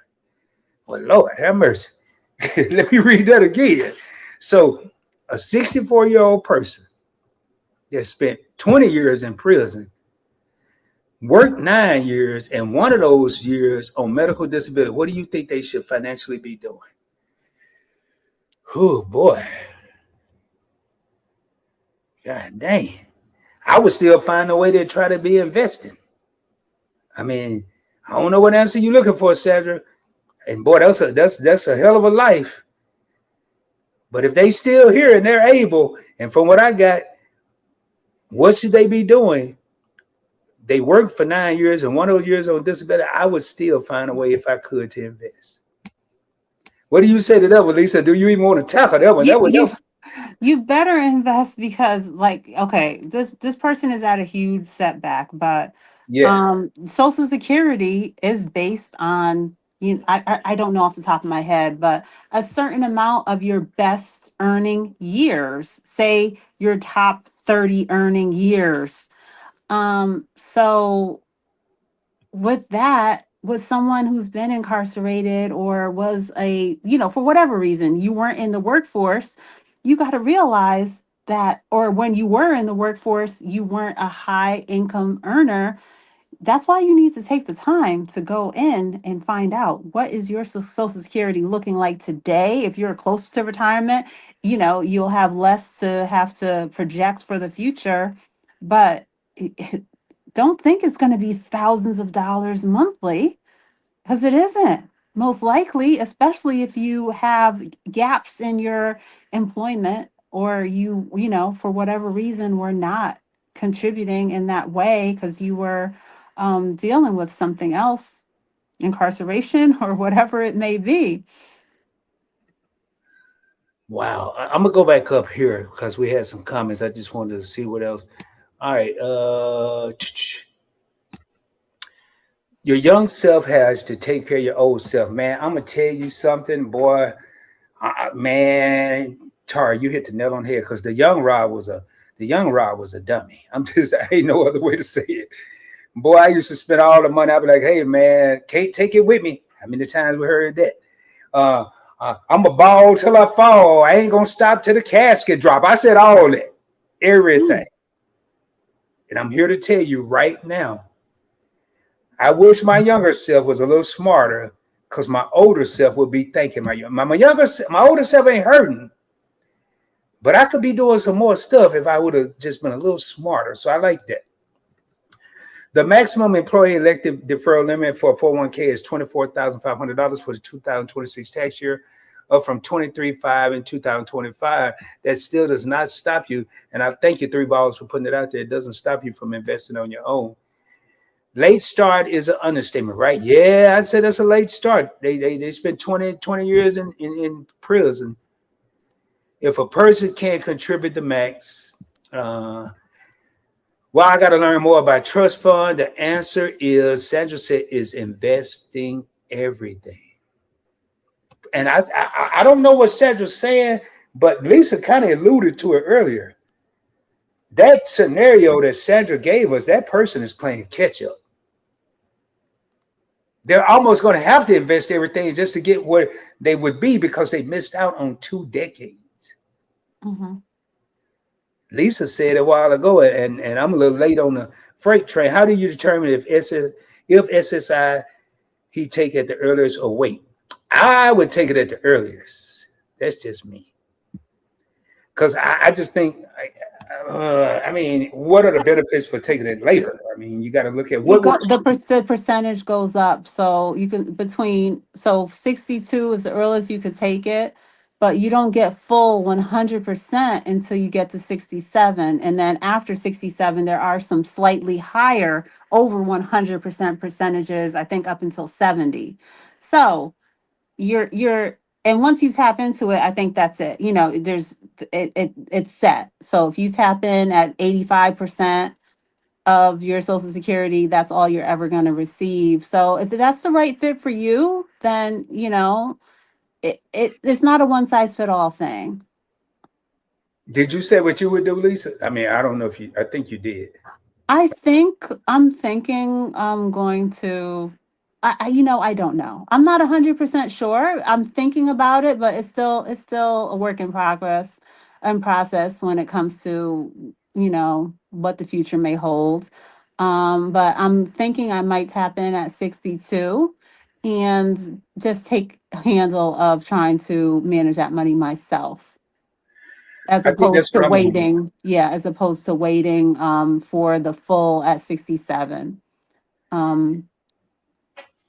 Well, Lord, have mercy. Let me read that again. So, a 64-year-old person that spent 20 years in prison, worked 9 years, and one of those years on medical disability. What do you think they should financially be doing? Oh boy. God dang. I would still find a way to try to be investing. I mean, I don't know what answer you're looking for, Sandra. And boy, that's a hell of a life. But if they still here and they're able, and from what I got, what should they be doing? They worked for 9 years and one of those years on disability. I would still find a way if I could to invest. What do you say to that one, Lisa? Do you even want to tackle that one? You you you better invest because, like, okay, this person is at a huge setback, but Yeah. Social Security is based on, I don't know off the top of my head, but a certain amount of your best earning years, say your top 30 earning years. So with that, with someone who's been incarcerated or was for whatever reason, you weren't in the workforce, you got to realize that, or when you were in the workforce, you weren't a high income earner. That's why you need to take the time to go in and find out what is your Social Security looking like today. If you're close to retirement, you'll have less to have to project for the future, but don't think it's going to be thousands of dollars monthly, because it isn't. Most likely, especially if you have gaps in your employment, or for whatever reason were not contributing in that way because you were dealing with something else, incarceration or whatever it may be. Wow. I'm gonna go back up here because we had some comments. I just wanted to see what else. All right. Your young self has to take care of your old self, man. I'm gonna tell you something, boy. Man, Tara, you hit the nail on the head because the young Rod was a dummy. I ain't no other way to say it. Boy, I used to spend all the money. I'd be like, hey man, can't take it with me. How many times we heard that? I'm a ball till I fall. I ain't gonna stop till the casket drop. I said all that, everything. And I'm here to tell you right now, I wish my younger self was a little smarter because my older self would be thinking my older self ain't hurting, but I could be doing some more stuff if I would have just been a little smarter. So I like that. The maximum employee elective deferral limit for 401k is $24,500 for the 2026 tax year, up from $23,500 in 2025. That still does not stop you. And I thank you, Three Balls, for putting it out there. It doesn't stop you from investing on your own. Late start is an understatement, right? Yeah, I'd say that's a late start. They spent 20 years in prison. If a person can't contribute the max, Well, I got to learn more about trust fund. The answer is Sandra said is investing everything. And I don't know what Sandra's saying, but Lisa kind of alluded to it earlier. That scenario that Sandra gave us, that person is playing catch up. They're almost going to have to invest everything just to get where they would be because they missed out on 2 decades. Hmm. Lisa said a while ago, and I'm a little late on the freight train. How do you determine if SSI he take at the earliest or wait? I would take it at the earliest. That's just me. Because I just think, I mean, what are the benefits for taking it later? I mean, you got to look at You what go works. the percentage goes up. So you can between so 62 is the earliest you could take it, but you don't get full 100% until you get to 67. And then after 67, there are some slightly higher over 100% percentages, I think up until 70. So you're and once you tap into it, I think that's it. You know, it's set. So if you tap in at 85% of your social security, that's all you're ever going to receive. So if that's the right fit for you, then it's not a one size fit all thing. Did you say what you would do, Lisa? I mean, I don't know if you, I think you did. I'm thinking I'm going to I don't know. I'm not 100% sure. I'm thinking about it, but it's still a work in progress and process when it comes to, what the future may hold. But I'm thinking I might tap in at 62 and just take handle of trying to manage that money myself as I think that's opposed to what I'm going to do. waiting for the full at 67. um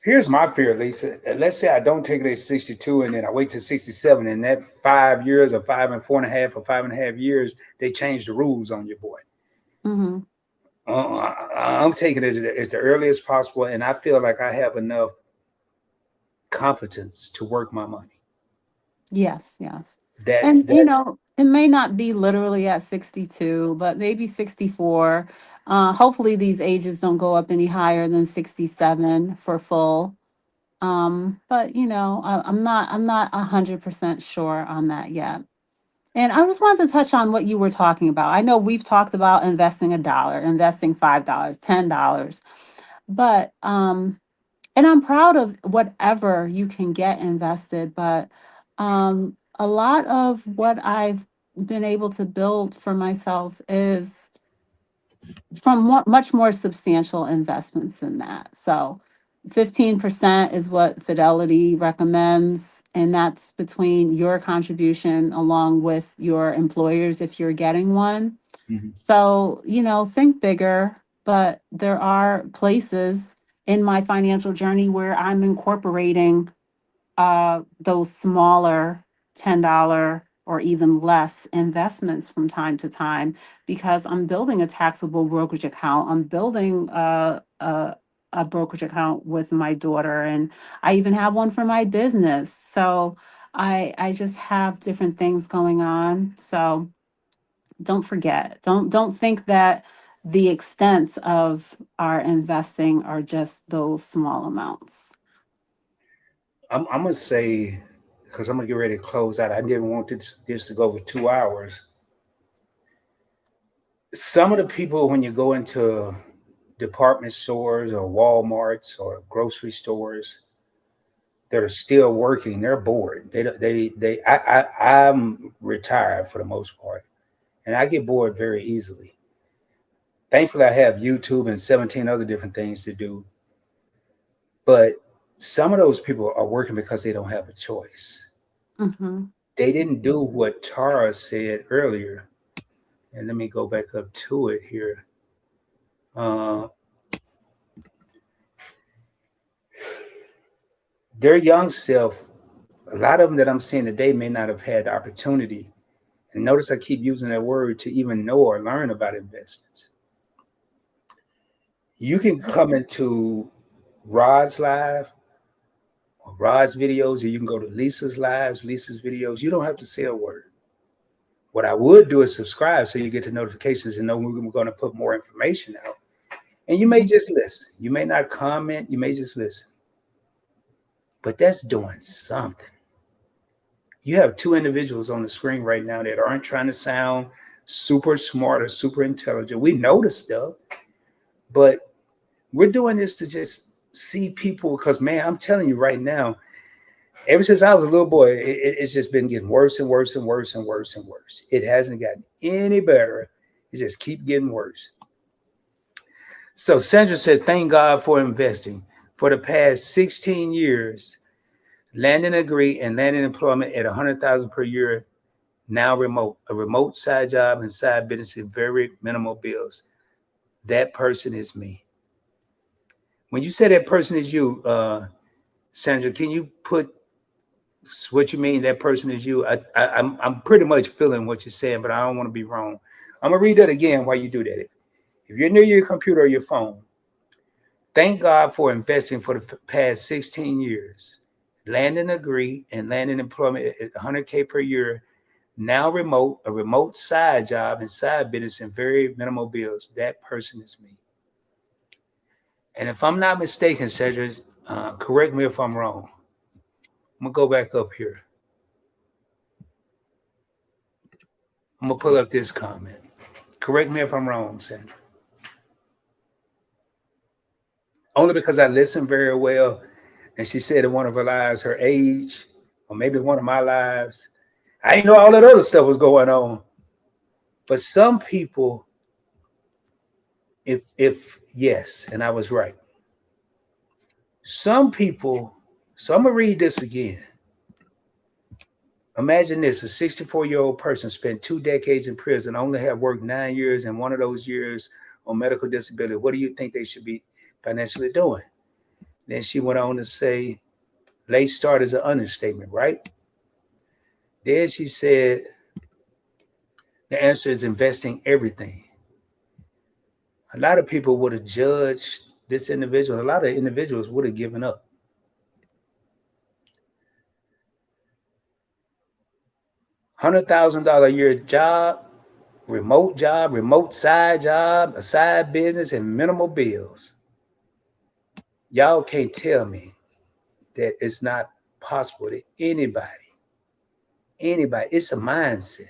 Here's my fear, Lisa. Let's say I don't take it at 62 and then I wait till 67, and that 5 years or 5.5 or 5.5 years, they change the rules on your boy. mhm. I'm taking it at the earliest possible, and I feel like I have enough competence to work my money. Yes, yes. That's And that. it may not be literally at 62, but maybe 64. Hopefully these ages don't go up any higher than 67 for full. But I'm not 100% sure on that yet. And I just wanted to touch on what you were talking about. I know we've talked about investing a dollar, investing $5, $10, but and I'm proud of whatever you can get invested, but a lot of what I've been able to build for myself is from much more substantial investments than that. So 15% is what Fidelity recommends, and that's between your contribution along with your employers if you're getting one. Mhm. So, think bigger, but there are places in my financial journey where I'm incorporating those smaller $10 or even less investments from time to time because I'm building a taxable brokerage account. I'm building a brokerage account with my daughter, and I even have one for my business. So I just have different things going on. So don't forget, don't think that the extents of our investing are just those small amounts. I'm gonna say, because I'm gonna get ready to close out. I didn't want this to go over 2 hours. Some of the people, when you go into department stores or Walmarts or grocery stores that are still working, they're bored. They. I'm retired for the most part, and I get bored very easily. Thankfully, I have YouTube and 17 other different things to do. But some of those people are working because they don't have a choice. Hmm. They didn't do what Tara said earlier. And let me go back up to it here. Uh, their young self, a lot of them that I'm seeing today may not have had the opportunity. And notice I keep using that word to even know or learn about investments. You can come into Rod's live or Rod's videos, or you can go to Lisa's lives, Lisa's videos. You don't have to say a word. What I would do is subscribe so you get the notifications and know when we're going to put more information out. And you may Mhm. just listen. You may not comment. You may just listen. But that's doing something. You have two individuals on the screen right now that aren't trying to sound super smart or super intelligent. We know the stuff, but we're doing this to just see people. Because, man, I'm telling you right now, ever since I was a little boy, it's just been getting worse and worse and worse and worse and worse. It hasn't gotten any better. It just keep getting worse. So Sandra said, thank God for investing. For the past 16 years, landing degree and landing employment at 100,000 per year, now remote, a remote side job and side business with very minimal bills. That person is me. When you say that person is you, Sandra, can you put what you mean that person is you? I'm pretty much feeling what you're saying, but I don't want to be wrong. I'm gonna read that again while you do that. If you're near your computer or your phone, thank God for investing for the past 16 years. Landing degree and landing employment at 100K per year, now remote, a remote side job and side business and very minimal bills. That person is me. And if I'm not mistaken, Cedric, correct me if I'm wrong. I'm gonna go back up here. I'm gonna pull up this comment. Correct me if I'm wrong, Sandra. Only because I listen very well. And she said in one of her lives, her age, or maybe one of my lives. I didn't know all that other stuff was going on. But some people, if yes, and I was right. Some people, so I'm gonna read this again. Imagine this: a 64-year-old person spent 2 decades in prison, only have worked 9 years, and one of those years on medical disability. What do you think they should be financially doing? Then she went on to say, late start is an understatement, right? Then she said, the answer is investing everything. A lot of people would have judged this individual. A lot of individuals would have given up. $100,000 a year job, remote side job, a side business, and minimal bills. Y'all can't tell me that it's not possible to anybody. Anybody. It's a mindset.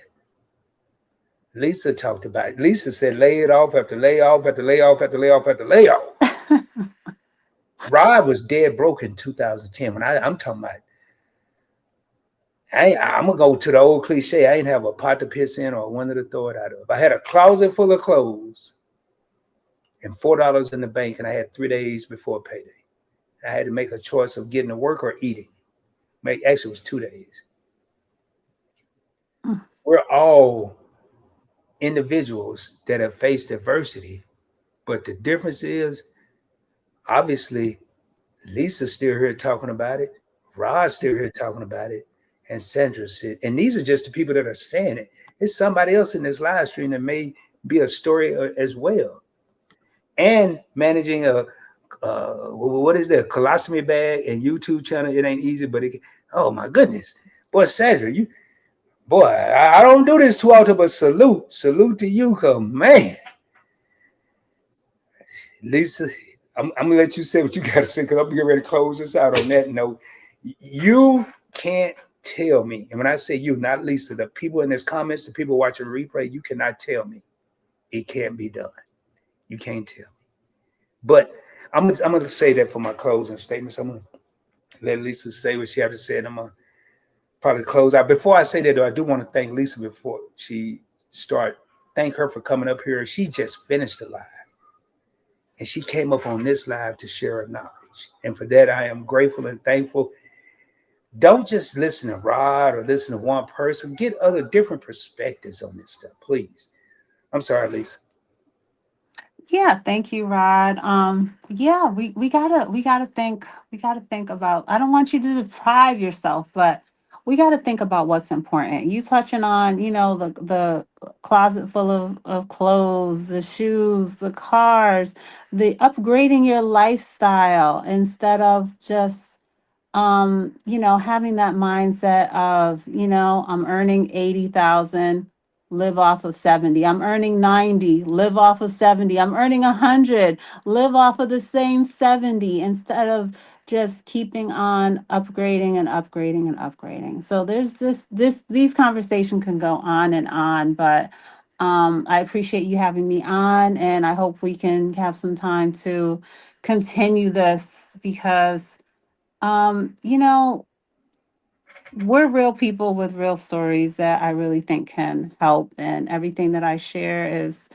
Lisa talked about it. Lisa said lay it off after lay off after lay off after lay off after lay off. Rod was dead broke in 2010. I'm talking about, I'm gonna go to the old cliche. I ain't have a pot to piss in or a window to throw it out of. I had a closet full of clothes and $4 in the bank, and I had 3 days before payday. I had to make a choice of getting to work or eating. Actually, it was 2 days. We're all individuals that have faced adversity, but the difference is obviously Lisa's still here talking about it, Rod's still here talking about it, and Sandra's said, and these are just the people that are saying it. It's somebody else in this live stream that may be a story as well. And managing a what is that colostomy bag and YouTube channel? It ain't easy, but oh my goodness, boy, Sandra, I don't do this too often, but salute to you, cause man, Lisa, I'm gonna let you say what you gotta say, cause I'm getting ready to close this out on that note. You can't tell me, and when I say you, not Lisa, the people in this comments, the people watching replay, you cannot tell me it can't be done. You can't tell me. But I'm gonna say that for my closing statements. I'm gonna let Lisa say what she has to say, and I'm gonna probably close out. Before I say that, though, I do want to thank Lisa before she start. Thank her for coming up here. She just finished the live, and she came up on this live to share her knowledge. And for that, I am grateful and thankful. Don't just listen to Rod or listen to one person. Get other different perspectives on this stuff, please. I'm sorry, Lisa. Yeah, thank you, Rod. Yeah, we gotta think about. I don't want you to deprive yourself, but we gotta think about what's important. You touching on, the closet full of clothes, the shoes, the cars, the upgrading your lifestyle instead of just having that mindset of, I'm earning 80,000. live off of 70. I'm earning 90, live off of 70. I'm earning 100, live off of the same 70 instead of just keeping on upgrading and upgrading and upgrading. So there's these conversations can go on, but I appreciate you having me on, and I hope we can have some time to continue this because you know, we're real people with real stories that I really think can help. And everything that I share is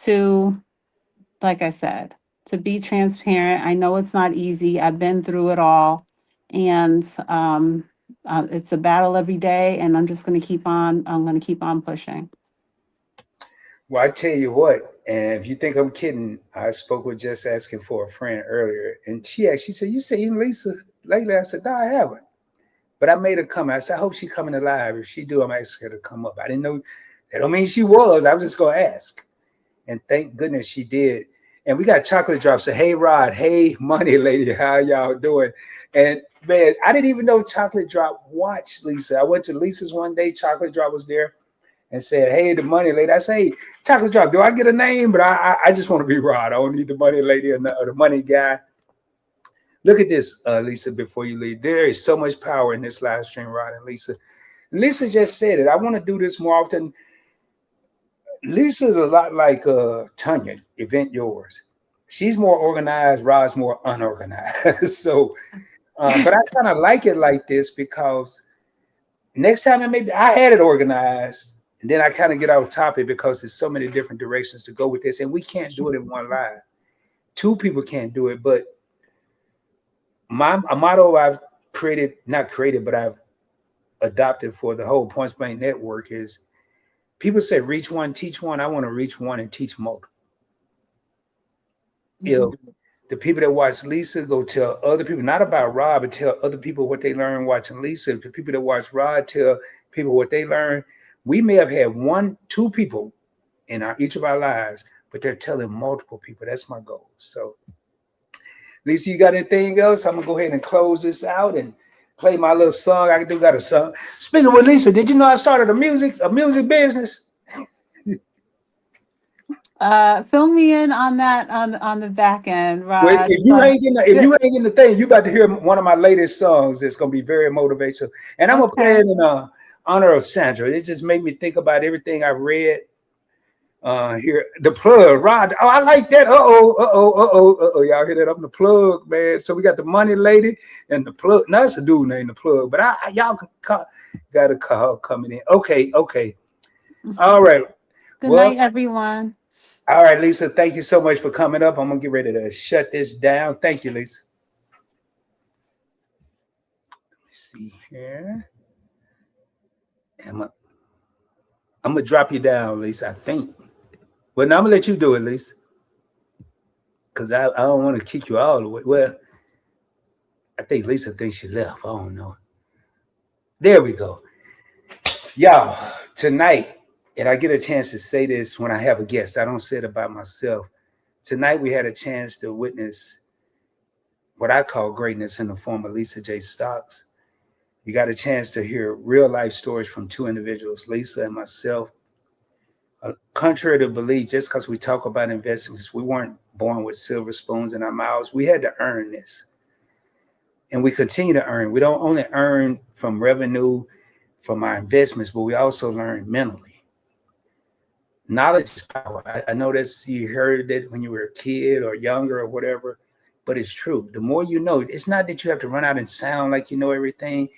to, like I said, to be transparent. I know it's not easy. I've been through it all. And it's a battle every day. And I'm going to keep on pushing. Well, I tell you what, and if you think I'm kidding, I spoke with just asking for a friend earlier, and she said, "You seen Lisa lately?" I said, "No, I haven't." But I made her come. I said, "I hope she coming alive. If she do, I'm asking her to come up." I didn't know. That don't mean she was. I was just gonna ask, and thank goodness she did. And we got chocolate drops. So hey, Rod. Hey, Money Lady. How y'all doing? And man, I didn't even know Chocolate Drop watched Lisa. I went to Lisa's one day. Chocolate Drop was there and said, "Hey, the Money Lady." I say, "Hey, Chocolate Drop, do I get a name?" But I just want to be Rod. I don't need the Money Lady or the Money Guy. Look at this, Lisa, before you leave. There is so much power in this live stream, Rod and Lisa. Lisa just said it. I want to do this more often. Lisa's a lot like Tanya, Event Yours. She's more organized, Rod's more unorganized. So, but I kind of like it like this because next time maybe I had it organized and then I kind of get off topic because there's so many different directions to go with this, and we can't do it in one live. Two people can't do it, but my a motto I've created, not created, but I've adopted for the whole Points Blank network is people say reach one, teach one. I want to reach one and teach multiple. If the people that watch Lisa go tell other people, not about Rod, but tell other people what they learned watching Lisa. If the people that watch Rod tell people what they learned, we may have had one, two people in each of our lives, but they're telling multiple people. That's my goal. So, Lisa, you got anything else? I'm gonna go ahead and close this out and play my little song. I do got a song. Speaking with Lisa, did you know I started a music business? Fill me in on that on the back end, Well, Rod. if you ain't getting the thing, you about to hear one of my latest songs. It's gonna be very motivational, and I'm gonna play Okay. it in honor of Sandra. It just made me think about everything I've read. Here, the plug, Rod. Oh, I like that. Y'all hear that? I'm the plug, man. So we got the Money Lady and the plug. No, that's a dude named the plug, but y'all got a call coming in. Okay. All right. Good Well, night, everyone. all right, Lisa. Thank you so much for coming up. I'm gonna get ready to shut this down. Thank you, Lisa. Let's see here. I'm gonna, I'm gonna drop you down, Lisa. I think. Well, now I'm gonna let you do it, Lisa, because I don't want to kick you all the way. Well, I think Lisa thinks she left. I don't know. There we go. Y'all, tonight, and I get a chance to say this when I have a guest. I don't say it about myself. Tonight we had a chance to witness what I call greatness in the form of Lisa J. Stocks. You got a chance to hear real life stories from two individuals, Lisa and myself. Contrary to belief, just because we talk about investments, we weren't born with silver spoons in our mouths. We had to earn this. And we continue to earn. We don't only earn from revenue from our investments, but we also learn mentally. Knowledge is power. I know this, you heard it when you were a kid or younger or whatever, but it's true. The more you know, it's not that you have to run out and sound like you know everything,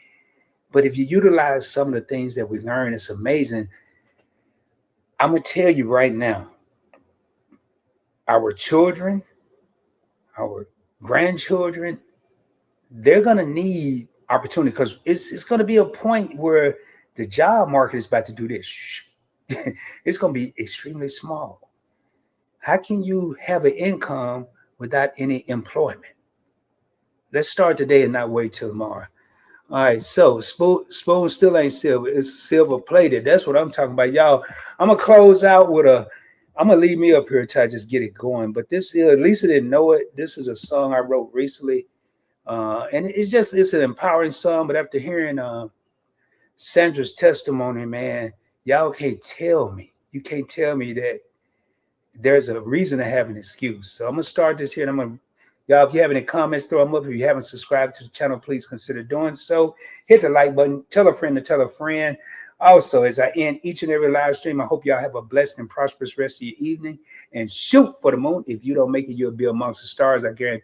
but if you utilize some of the things that we learn, it's amazing. I'm going to tell you right now, our children, our grandchildren, they're going to need opportunity because it's going to be a point where the job market is about to do this. It's going to be extremely small. How can you have an income without any employment? Let's start today and not wait till tomorrow. All right, so spoon still ain't silver. It's silver plated. That's what I'm talking about, y'all. I'm gonna close out with a. I'm gonna leave me up here until I just get it going. But this is, Lisa didn't know it. This is a song I wrote recently, and it's an empowering song. But after hearing Sandra's testimony, man, Y'all can't tell me. You can't tell me that there's a reason to have an excuse. So I'm gonna start this here, and I'm gonna y'all. If you have any comments, throw them up. If you haven't subscribed to the channel, please consider doing so. Hit the like button. Tell a friend to tell a friend. Also, as I end each and every live stream, I hope y'all have a blessed and prosperous rest of your evening. And shoot for the moon. If you don't make it, you'll be amongst the stars. I guarantee.